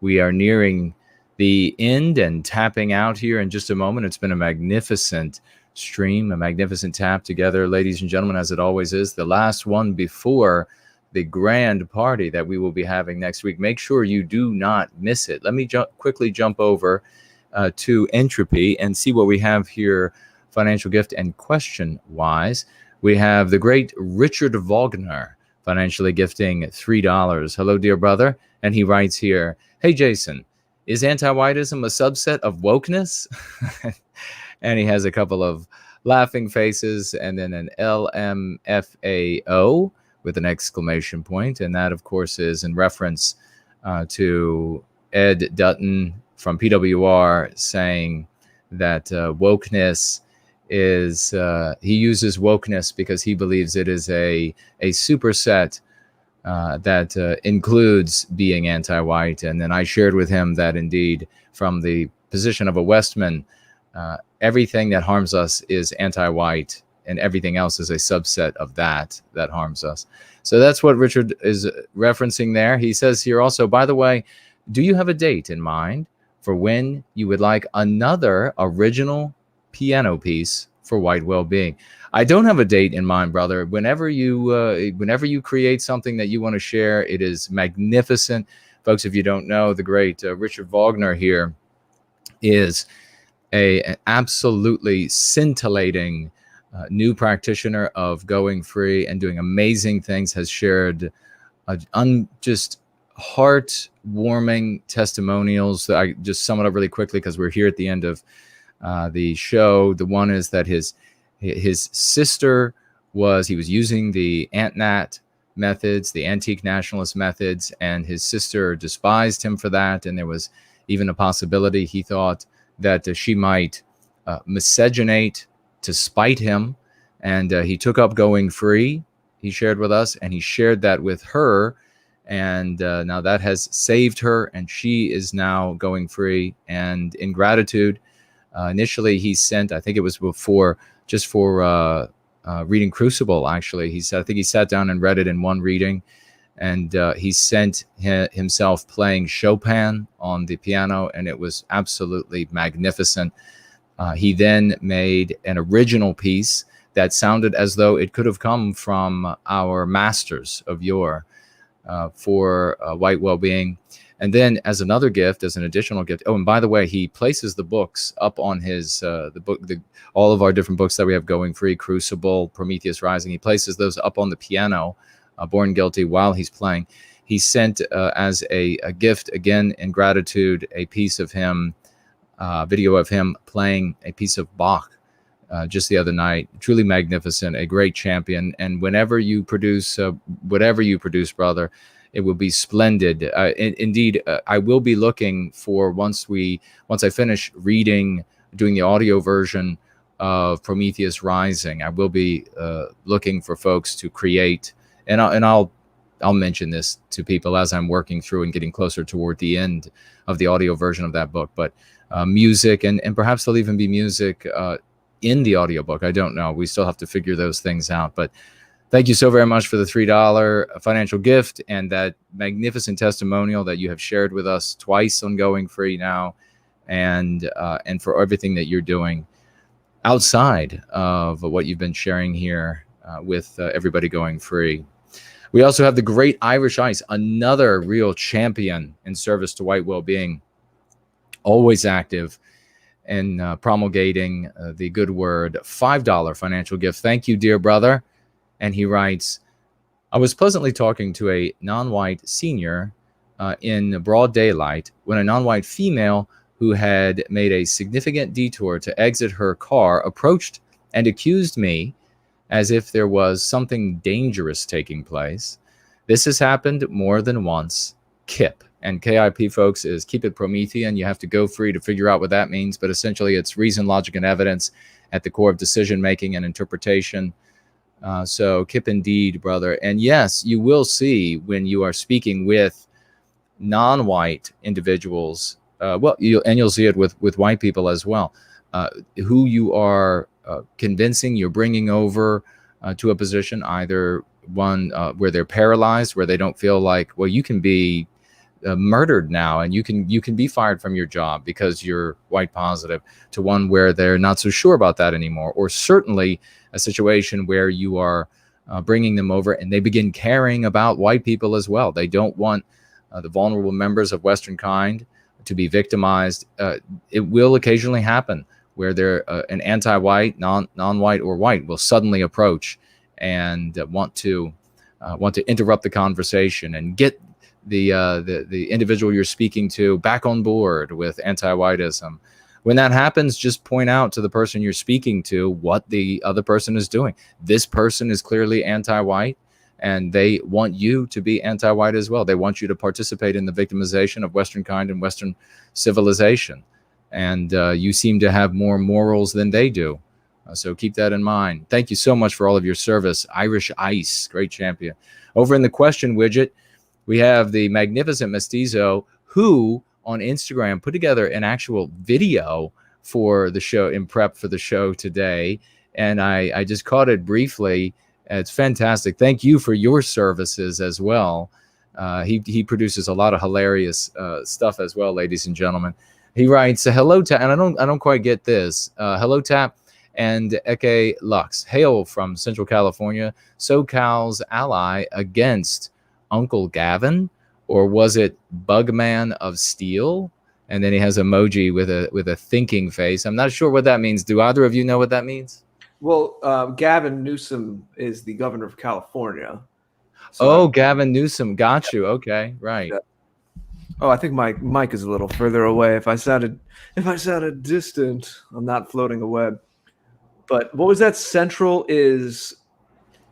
[SPEAKER 1] we are nearing the end and tapping out here in just a moment. It's been a magnificent stream, a magnificent tap together, ladies and gentlemen, as it always is. The last one before the grand party that we will be having next week. Make sure you do not miss it. Let me quickly jump over to Entropy and see what we have here, financial gift and question wise. We have the great Richard Wagner financially gifting $3. Hello, dear brother. And he writes here, hey, Jason, is anti-whiteism a subset of wokeness? And he has a couple of laughing faces and then an LMFAO with an exclamation point. And that, of course, is in reference to Ed Dutton from PWR saying that wokeness is he uses wokeness because he believes it is a superset that includes being anti-white. And then I shared with him that indeed, from the position of a Westman, everything that harms us is anti-white, and everything else is a subset of that harms us. So that's what Richard is referencing there. He says here also, by the way, do you have a date in mind for when you would like another original piano piece for White Wellbeing? I don't have a date in mind, brother. Whenever you create something that you want to share, it is magnificent. Folks, if you don't know, the great Richard Wagner here is an absolutely scintillating new practitioner of going free and doing amazing things, has shared just heartwarming testimonials that I just sum it up really quickly because we're here at the end of the show. The one is that his sister he was using the ant-nat methods, the antique nationalist methods, and his sister despised him for that. And there was even a possibility, he thought, that she might miscegenate to spite him. And he took up going free, he shared with us, and he shared that with her. And now that has saved her, and she is now going free. And in gratitude, initially he sent, I think it was before, just for reading Crucible, actually. He said, I think he sat down and read it in one reading. And he sent himself playing Chopin on the piano, and it was absolutely magnificent. He then made an original piece that sounded as though it could have come from our masters of yore for White Wellbeing. And then as another gift, as an additional gift, oh, and by the way, he places the books up on his, all of our different books that we have going free, Crucible, Prometheus Rising, he places those up on the piano, Born Guilty, while he's playing. He sent as a gift, again, in gratitude, a piece of him, video of him playing a piece of Bach just the other night. Truly magnificent, a great champion. And whenever you produce, whatever you produce, brother, it will be splendid. Indeed, I will be looking for, once I finish doing the audio version of Prometheus Rising, I will be looking for folks to create, and I'll mention this to people as I'm working through and getting closer toward the end of the audio version of that book. But music, and perhaps there'll even be music in the audiobook. I don't know. We still have to figure those things out. But thank you so very much for the $3 financial gift and that magnificent testimonial that you have shared with us twice on Going Free now, and for everything that you're doing outside of what you've been sharing here with everybody going free. We also have the great Irish Ice, another real champion in service to White Wellbeing, always active in promulgating the good word. $5 financial gift. Thank you, dear brother. And he writes, I was pleasantly talking to a non-white senior in broad daylight when a non-white female who had made a significant detour to exit her car approached and accused me as if there was something dangerous taking place. This has happened more than once. KIP. And KIP, folks, is keep it Promethean. You have to go free to figure out what that means. But essentially, it's reason, logic, and evidence at the core of decision-making and interpretation. So KIP indeed, brother. And yes, you will see when you are speaking with non-white individuals, you'll see it with white people as well, who you are convincing, you're bringing over to a position, either one where they're paralyzed, where they don't feel like, well, you can be murdered now and you can be fired from your job because you're white positive, to one where they're not so sure about that anymore, or certainly a situation where you are bringing them over and they begin caring about white people as well. They don't want the vulnerable members of Western kind to be victimized. It will occasionally happen where they're an anti-white, non-white, or white will suddenly approach and want to interrupt the conversation and get the individual you're speaking to back on board with anti-whiteism. When that happens, just point out to the person you're speaking to what the other person is doing. This person is clearly anti-white, and they want you to be anti-white as well. They want you to participate in the victimization of Western kind and Western civilization. And you seem to have more morals than they do. So keep that in mind. Thank you so much for all of your service. Irish Ice, great champion. Over in the question widget, we have the magnificent Mestizo, who on Instagram put together an actual video for the show, in prep for the show today. And I just caught it briefly. It's fantastic. Thank you for your services as well. He produces a lot of hilarious stuff as well, ladies and gentlemen. He writes, hello, Tap, and I don't quite get this. Hello, Tap and Ecce Lux. Hail from Central California, SoCal's ally against Uncle Gavin, or was it Bugman of Steel? And then he has emoji with a thinking face. I'm not sure what that means. Do either of you know what that means?
[SPEAKER 3] Well, Gavin Newsom is the governor of California. So
[SPEAKER 1] Gavin Newsom. Got you. Okay, right.
[SPEAKER 3] Yeah. Oh, I think my mic is a little further away. If I sounded distant, I'm not floating away. But what was that? Central is,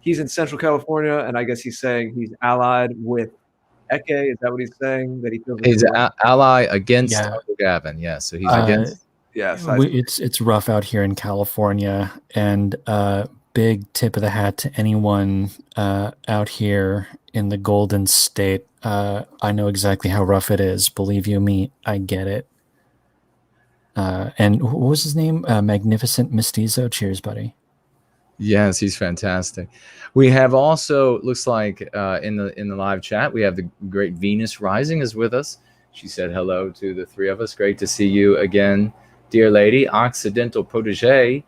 [SPEAKER 3] he's in Central California, and I guess he's saying he's allied with Ecce. Is that what he's saying? That he feels
[SPEAKER 1] he's an ally against
[SPEAKER 2] Yeah.
[SPEAKER 1] Uncle Gavin. Yeah, so he's against.
[SPEAKER 3] Yes,
[SPEAKER 2] It's rough out here in California, and big tip of the hat to anyone out here in the Golden State. I know exactly how rough it is. Believe you me, I get it. And what was his name? Magnificent Mestizo. Cheers, buddy.
[SPEAKER 1] Yes, he's fantastic. We have also, looks like in the live chat, we have the great Venus Rising is with us. She said hello to the three of us. Great to see you again, dear lady. Occidental Protege,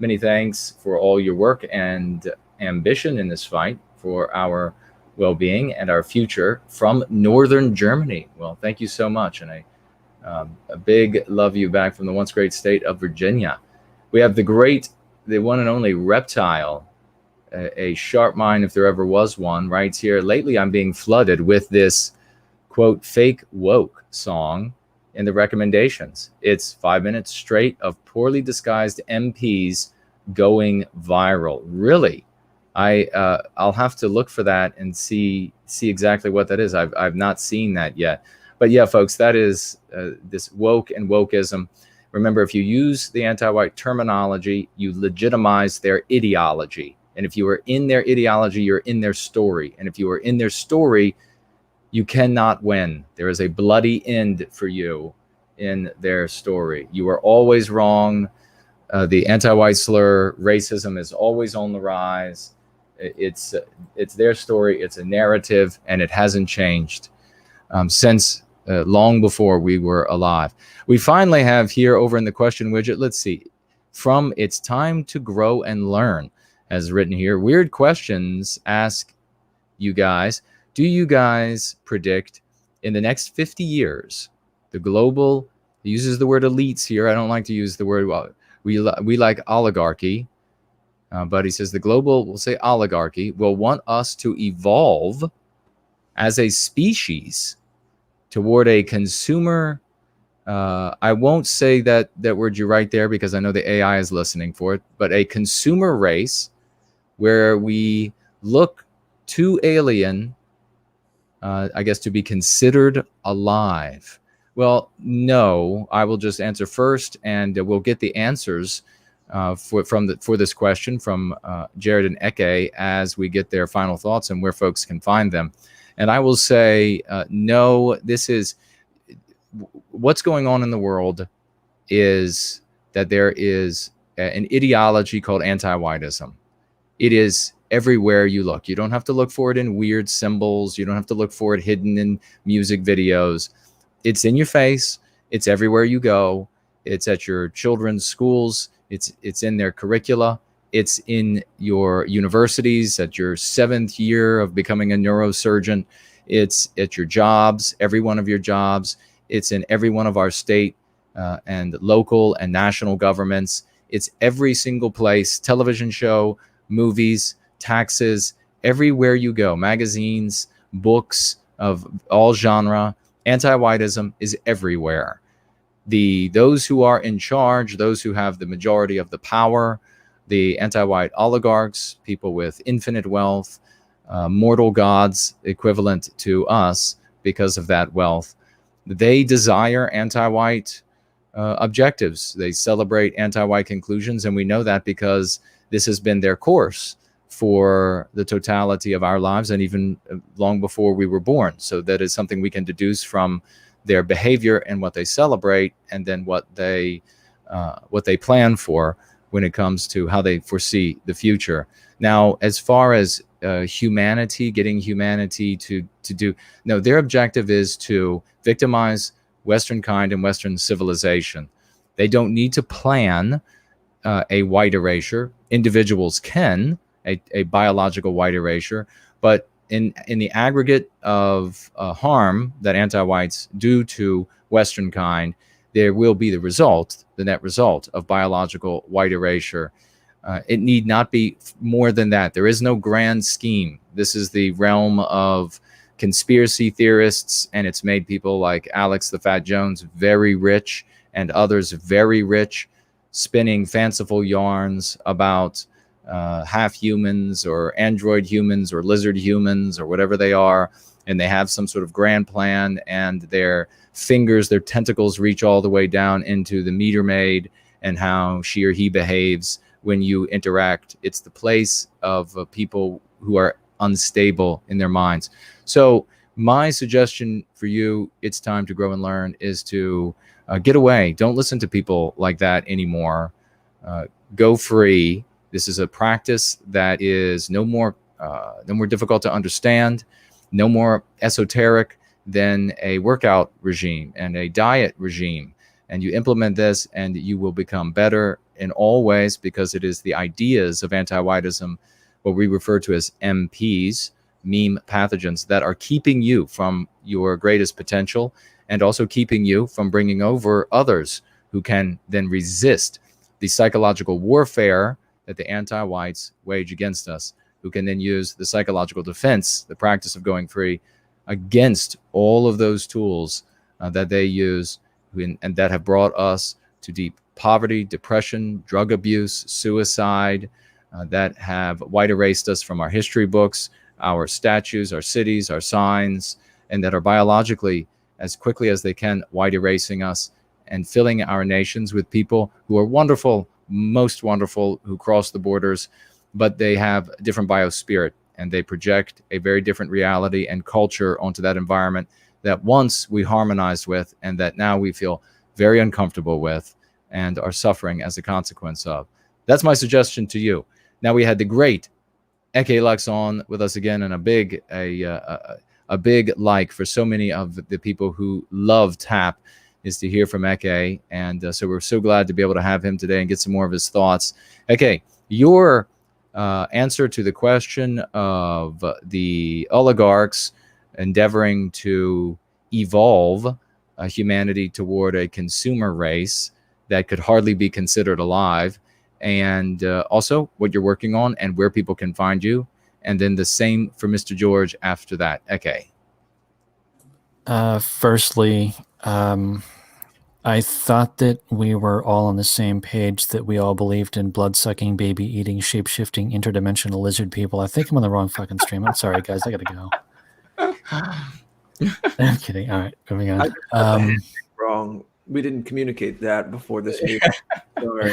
[SPEAKER 1] many thanks for all your work and ambition in this fight for our well-being and our future from Northern Germany. Well, thank you so much. And a big love you back from the once great state of Virginia. We have the one and only Reptile, a sharp mind if there ever was one, writes here, lately I'm being flooded with this, quote, fake woke song in the recommendations. It's 5 minutes straight of poorly disguised MPs going viral. Really? I'll have to look for that and see exactly what that is. I've not seen that yet. But yeah, folks, that is this woke and wokeism. Remember, if you use the anti-white terminology, you legitimize their ideology. And if you are in their ideology, you're in their story. And if you are in their story, you cannot win. There is a bloody end for you in their story. You are always wrong. The anti-white slur, racism is always on the rise. It's their story. It's a narrative, and it hasn't changed since long before we were alive. We finally have here over in the question widget, let's see, from It's Time to Grow and Learn, as written here. Weird questions ask you guys, do you guys predict in the next 50 years, the global, he uses the word elites here. I don't like to use the word, we like oligarchy, but he says the global, we'll say oligarchy, will want us to evolve as a species toward a consumer, I won't say that word you right there because I know the AI is listening for it, but a consumer race where we look too alien, I guess, to be considered alive. Well, no, I will just answer first, and we'll get the answers for this question from Jared and Ecce as we get their final thoughts and where folks can find them. And I will say, no, this is what's going on in the world is that there is an ideology called anti-whiteism. It is everywhere you look. You don't have to look for it in weird symbols. You don't have to look for it hidden in music videos. It's in your face. It's everywhere you go. It's at your children's schools. It's in their curricula. It's in your universities at your 7th year of becoming a neurosurgeon. It's at your jobs, every one of your jobs. It's in every one of our state and local and national governments. It's every single place, television show, movies, taxes, everywhere you go, magazines, books of all genre. Anti-Whiteism is everywhere. Those who are in charge, those who have the majority of the power, the anti-white oligarchs, people with infinite wealth, mortal gods equivalent to us because of that wealth, they desire anti-white objectives. They celebrate anti-white conclusions, and we know that because this has been their course for the totality of our lives and even long before we were born. So that is something we can deduce from their behavior and what they celebrate, and then what they plan for when it comes to how they foresee the future. Now, as far as humanity, getting humanity to do, no, their objective is to victimize Western kind and Western civilization. They don't need to plan a white erasure. Individuals can, a biological white erasure, but in the aggregate of harm that anti-whites do to Western kind, there will be the net result of biological white erasure. It need not be more than that. There is no grand scheme. This is the realm of conspiracy theorists, and it's made people like Alex the Fat Jones very rich and others very rich, spinning fanciful yarns about half humans or android humans or lizard humans or whatever they are, and they have some sort of grand plan, and their fingers, their tentacles reach all the way down into the meter maid and how she or he behaves when you interact. It's the place of people who are unstable in their minds. So my suggestion for you, it's time to grow and learn, is to get away. Don't listen to people like that anymore. Go free. This is a practice that is no more difficult to understand, no more esoteric than a workout regime and a diet regime. And you implement this and you will become better in all ways, because it is the ideas of anti-whiteism, what we refer to as MPs, meme pathogens, that are keeping you from your greatest potential, and also keeping you from bringing over others who can then resist the psychological warfare that the anti-whites wage against us, who can then use the psychological defense, the practice of going free, against all of those tools that they use and that have brought us to deep poverty, depression, drug abuse, suicide, that have white erased us from our history books, our statues, our cities, our signs, and that are biologically, as quickly as they can, white erasing us and filling our nations with people who are wonderful, most wonderful, who cross the borders, but they have a different biospirit, and they project a very different reality and culture onto that environment that once we harmonized with, and that now we feel very uncomfortable with and are suffering as a consequence of. That's my suggestion to you. Now, we had the great Ecce Lux on with us again, and a big like for so many of the people who love TAP is to hear from Ecce, and so we're so glad to be able to have him today and get some more of his thoughts. Ecce, your answer to the question of the oligarchs endeavoring to evolve humanity toward a consumer race that could hardly be considered alive, and also what you're working on and where people can find you, and then the same for Mr. George after that. Okay.
[SPEAKER 2] Firstly, I thought that we were all on the same page, that we all believed in blood-sucking, baby-eating, shape-shifting, interdimensional lizard people. I think I'm on the wrong fucking stream. I'm sorry, guys. I gotta go. I'm kidding. All right, moving on.
[SPEAKER 3] Wrong. We didn't communicate that before this meeting. Sorry.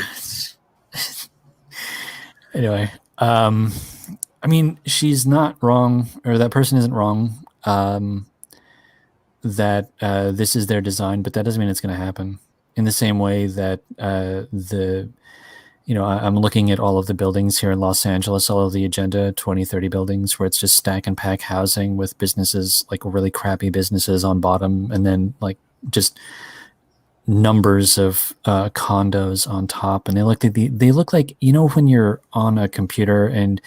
[SPEAKER 2] Anyway, I mean, she's not wrong, or that person isn't wrong, that this is their design, but that doesn't mean it's going to happen. In the same way that I'm looking at all of the buildings here in Los Angeles, all of the Agenda 2030 buildings, where it's just stack and pack housing with businesses, like really crappy businesses on bottom, and then like just numbers of condos on top. And they look like, when you're on a computer and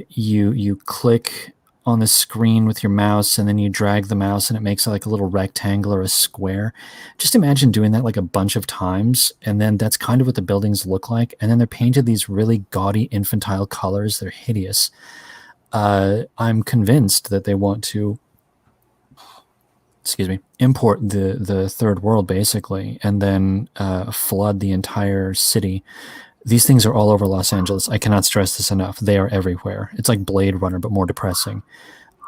[SPEAKER 2] you click on the screen with your mouse, and then you drag the mouse and it makes like a little rectangle or a square. Just imagine doing that like a bunch of times, and then that's kind of what the buildings look like. And then they're painted these really gaudy infantile colors. They're hideous. I'm convinced that they want to, import the third world basically, and then flood the entire city. These things are all over Los Angeles. I cannot stress this enough. They are everywhere. It's like Blade Runner, but more depressing.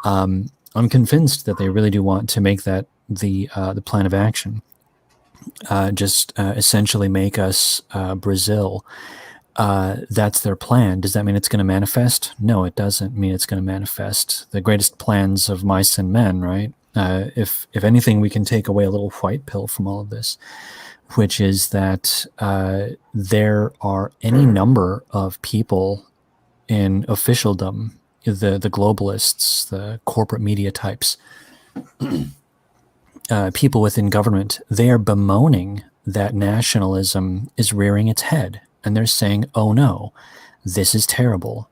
[SPEAKER 2] I'm convinced that they really do want to make that the plan of action. Just essentially make us Brazil. That's their plan. Does that mean it's going to manifest? No, it doesn't mean it's going to manifest. The greatest plans of mice and men, right? If anything, we can take away a little white pill from all of this, which is that there are any number of people in officialdom, the globalists, the corporate media types, people within government, they are bemoaning that nationalism is rearing its head. And they're saying, oh no, this is terrible.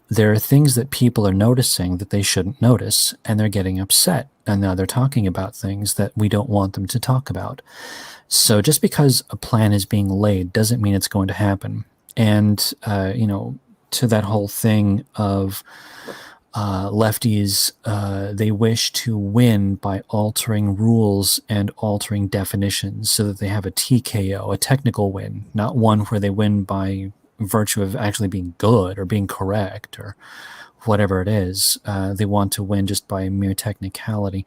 [SPEAKER 2] There are things that people are noticing that they shouldn't notice, and they're getting upset. And now they're talking about things that we don't want them to talk about. So just because a plan is being laid doesn't mean it's going to happen. And, to that whole thing of lefties, they wish to win by altering rules and altering definitions so that they have a TKO, a technical win, not one where they win by virtue of actually being good or being correct or whatever it is. They want to win just by mere technicality.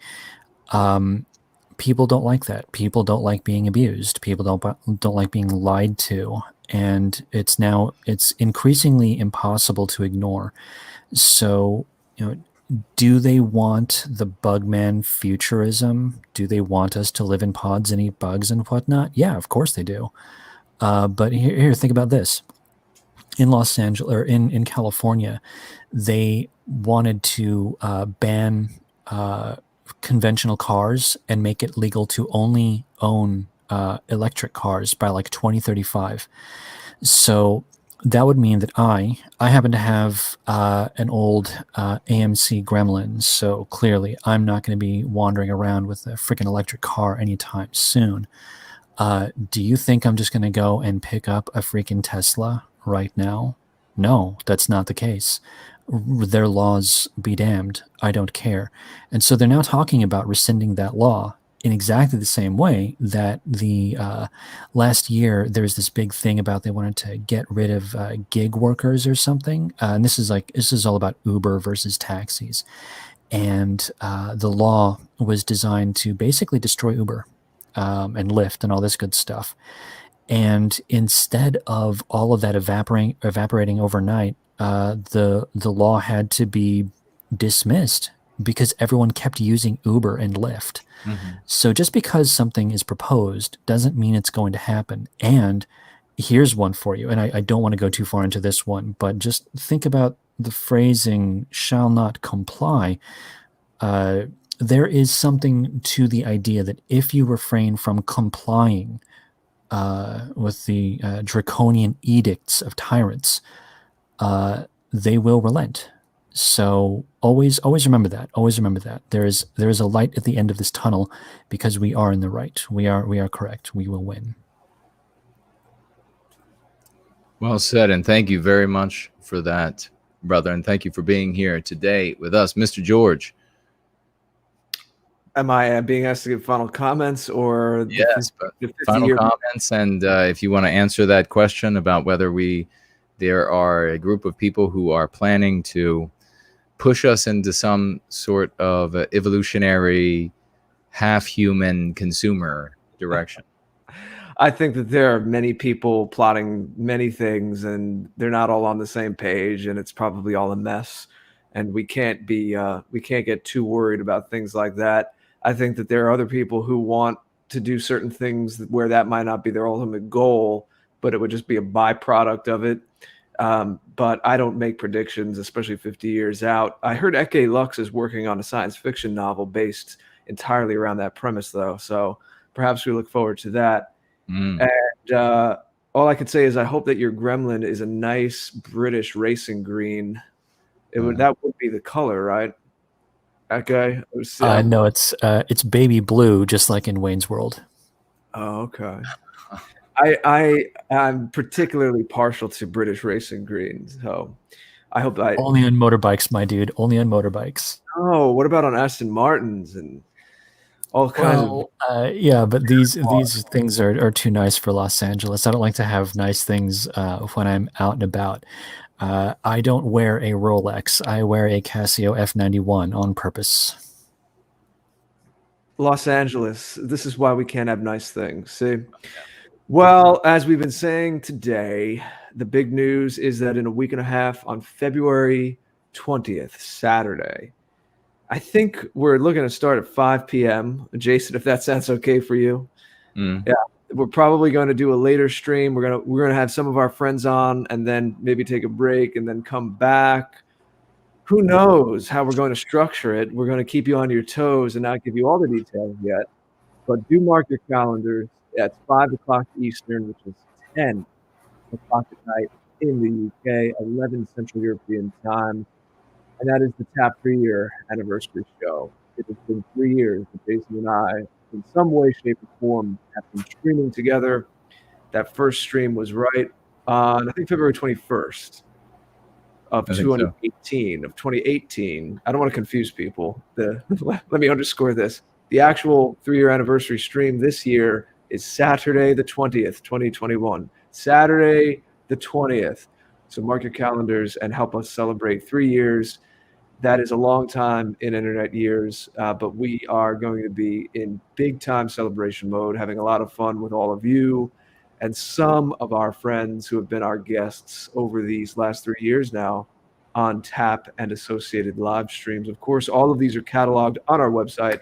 [SPEAKER 2] People don't like that. People don't like being abused. People don't like being lied to. And it's increasingly impossible to ignore. So, do they want the Bugman futurism? Do they want us to live in pods and eat bugs and whatnot? Yeah, of course they do. But here, think about this. In Los Angeles, or in California, they wanted to ban conventional cars and make it legal to only own electric cars by like 2035. So that would mean that I happen to have an old AMC Gremlin, so clearly I'm not going to be wandering around with a freaking electric car anytime soon. Do you think I'm just going to go and pick up a freaking Tesla right now? No, that's not the case. Their laws be damned. I don't care. And so they're now talking about rescinding that law in exactly the same way that the last year there's this big thing about they wanted to get rid of gig workers or something. And this is all about Uber versus taxis. And the law was designed to basically destroy Uber and Lyft and all this good stuff. And instead of all of that evaporating overnight, the law had to be dismissed because everyone kept using Uber and Lyft. Mm-hmm. So just because something is proposed doesn't mean it's going to happen. And here's one for you. And I don't want to go too far into this one, but just think about the phrasing "shall not comply." There is something to the idea that if you refrain from complying with the draconian edicts of tyrants, they will relent. So always remember that. Always remember that there is a light at the end of this tunnel, because we are in the right. We are correct. We will win.
[SPEAKER 1] Well said, and thank you very much for that, brother, and thank you for being here today with us, Mr. George.
[SPEAKER 3] Am I being asked to give final comments, or
[SPEAKER 1] yes, but final comments, and if you want to answer that question about whether there are a group of people who are planning to push us into some sort of evolutionary half-human consumer direction.
[SPEAKER 3] I think that there are many people plotting many things, and they're not all on the same page, and it's probably all a mess. And we can't get too worried about things like that. I think that there are other people who want to do certain things where that might not be their ultimate goal, but it would just be a byproduct of it. But I don't make predictions, especially 50 years out. I heard Ecce Lux is working on a science fiction novel based entirely around that premise, though. So perhaps we look forward to that. And all I can say is I hope that your gremlin is a nice British racing green. That would be the color, right? Okay.
[SPEAKER 2] No, it's baby blue, just like in Wayne's World.
[SPEAKER 3] Oh, okay. I'm particularly partial to British racing greens, so I hope
[SPEAKER 2] only on motorbikes, my dude. Only on motorbikes.
[SPEAKER 3] Oh, what about on Aston Martins and all kinds of?
[SPEAKER 2] Yeah, but these things are too nice for Los Angeles. I don't like to have nice things when I'm out and about. I don't wear a Rolex. I wear a Casio F91 on purpose.
[SPEAKER 3] Los Angeles. This is why we can't have nice things. See? Well, as we've been saying today, the big news is that in a week and a half, on February 20th, Saturday, I think we're looking to start at 5 p.m. Jason, if that sounds okay for you. Yeah, we're probably going to do a later stream. We're gonna have some of our friends on, and then maybe take a break, and then come back. Who knows how we're going to structure it? We're going to keep you on your toes and not give you all the details yet. But do mark your calendars. It's 5 o'clock Eastern, which is 10 o'clock at night in the UK, 11 Central European time. And that is the TAP 3-year anniversary show. It has been 3 years that Jason and I, in some way, shape, or form, have been streaming together. That first stream was right on, I think, February 21st of 2018. I don't want to confuse people. Let me underscore this. The actual 3-year anniversary stream this year is Saturday the 20th, 2021. Saturday the 20th. So mark your calendars and help us celebrate 3 years. That is a long time in internet years, but we are going to be in big-time celebration mode, having a lot of fun with all of you and some of our friends who have been our guests over these last 3 years now on TAP and associated live streams. Of course, all of these are cataloged on our website,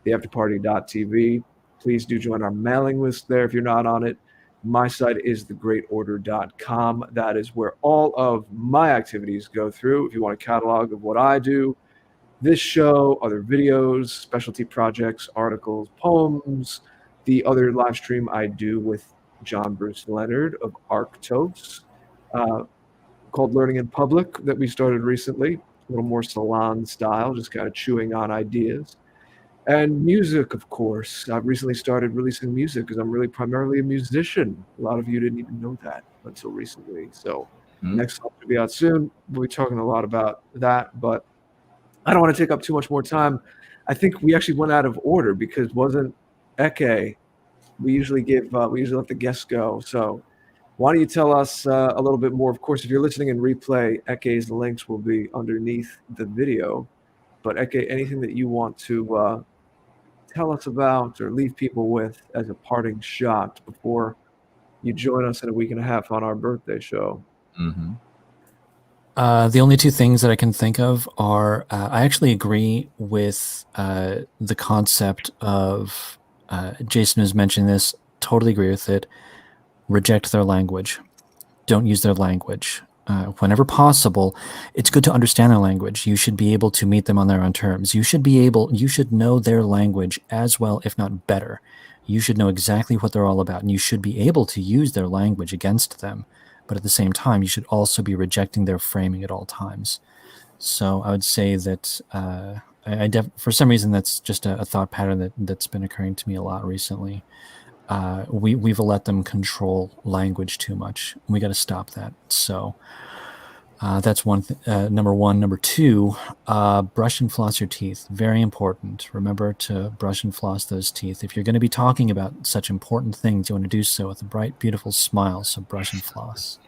[SPEAKER 3] theafterparty.tv. Please do join our mailing list there if you're not on it. My site is thegreatorder.com. That is where all of my activities go through. If you want a catalog of what I do, this show, other videos, specialty projects, articles, poems, the other live stream I do with John Bruce Leonard of Archetype, called Learning in Public, that we started recently, a little more salon style, just kind of chewing on ideas. And music, of course. I've recently started releasing music because I'm really primarily a musician. A lot of you didn't even know that until recently. So next song will be out soon. We'll be talking a lot about that, but I don't want to take up too much more time. I think we actually went out of order because wasn't Ecce. We usually let the guests go. So why don't you tell us a little bit more? Of course, if you're listening in replay, Ecce's links will be underneath the video. But Ecce, anything that you want to tell us about or leave people with as a parting shot before you join us in a week and a half on our birthday show?
[SPEAKER 2] The only two things that I can think of are I actually agree with the concept of Jason has mentioned this, totally agree with it. Reject their language. Don't use their language. Whenever possible, it's good to understand their language. You should be able to meet them on their own terms. You should know their language as well, if not better. You should know exactly what they're all about, and you should be able to use their language against them. But at the same time, you should also be rejecting their framing at all times. So I would say that for some reason, that's just a thought pattern that's been occurring to me a lot recently. We've let them control language too much. We got to stop that. So that's number one. Number two, brush and floss your teeth. Very important. Remember to brush and floss those teeth. If you're going to be talking about such important things, you want to do so with a bright, beautiful smile. So brush and floss.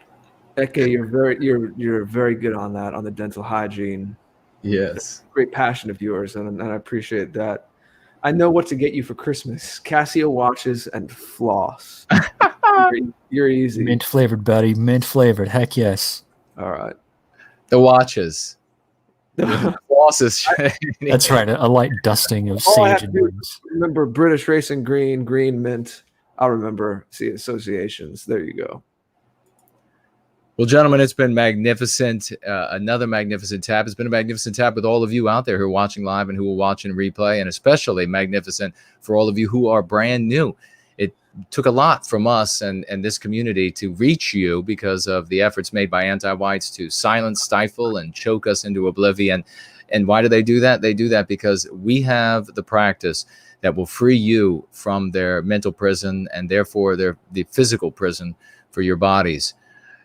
[SPEAKER 3] Ecce, you're very good on that, on the dental hygiene.
[SPEAKER 1] Yes.
[SPEAKER 3] That's a great passion of yours, and I appreciate that. I know what to get you for Christmas: Casio watches and floss. You're easy.
[SPEAKER 2] Mint flavored, buddy. Mint flavored. Heck yes.
[SPEAKER 3] All right.
[SPEAKER 1] The watches. The flosses.
[SPEAKER 2] That's right. A light dusting of
[SPEAKER 3] All I have
[SPEAKER 2] sage
[SPEAKER 3] to
[SPEAKER 2] and
[SPEAKER 3] do is remember British Racing Green, Green Mint. I'll remember the associations. There you go.
[SPEAKER 1] Well, gentlemen, it's been magnificent. Another magnificent tap. It's been a magnificent tap with all of you out there who are watching live and who will watch in replay, and especially magnificent for all of you who are brand new. It took a lot from us and this community to reach you because of the efforts made by anti-whites to silence, stifle, and choke us into oblivion. And why do they do that? They do that because we have the practice that will free you from their mental prison and therefore the physical prison for your bodies.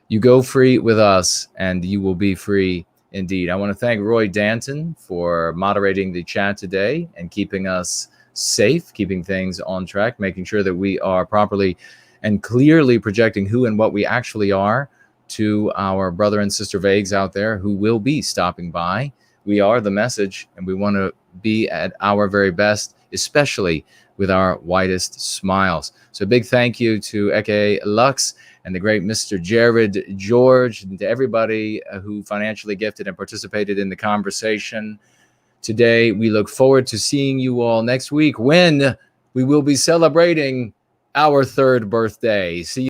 [SPEAKER 1] You go free with us, and you will be free indeed. I want to thank Roy Danton for moderating the chat today and keeping us safe, keeping things on track, making sure that we are properly and clearly projecting who and what we actually are to our brother and sister vagues out there who will be stopping by. We are the message, and we want to be at our very best, especially with our whitest smiles. So big thank you to Ecce Lux and the great Mr. Jared George, and to everybody who financially gifted and participated in the conversation today. We look forward to seeing you all next week when we will be celebrating our 3rd birthday. See you.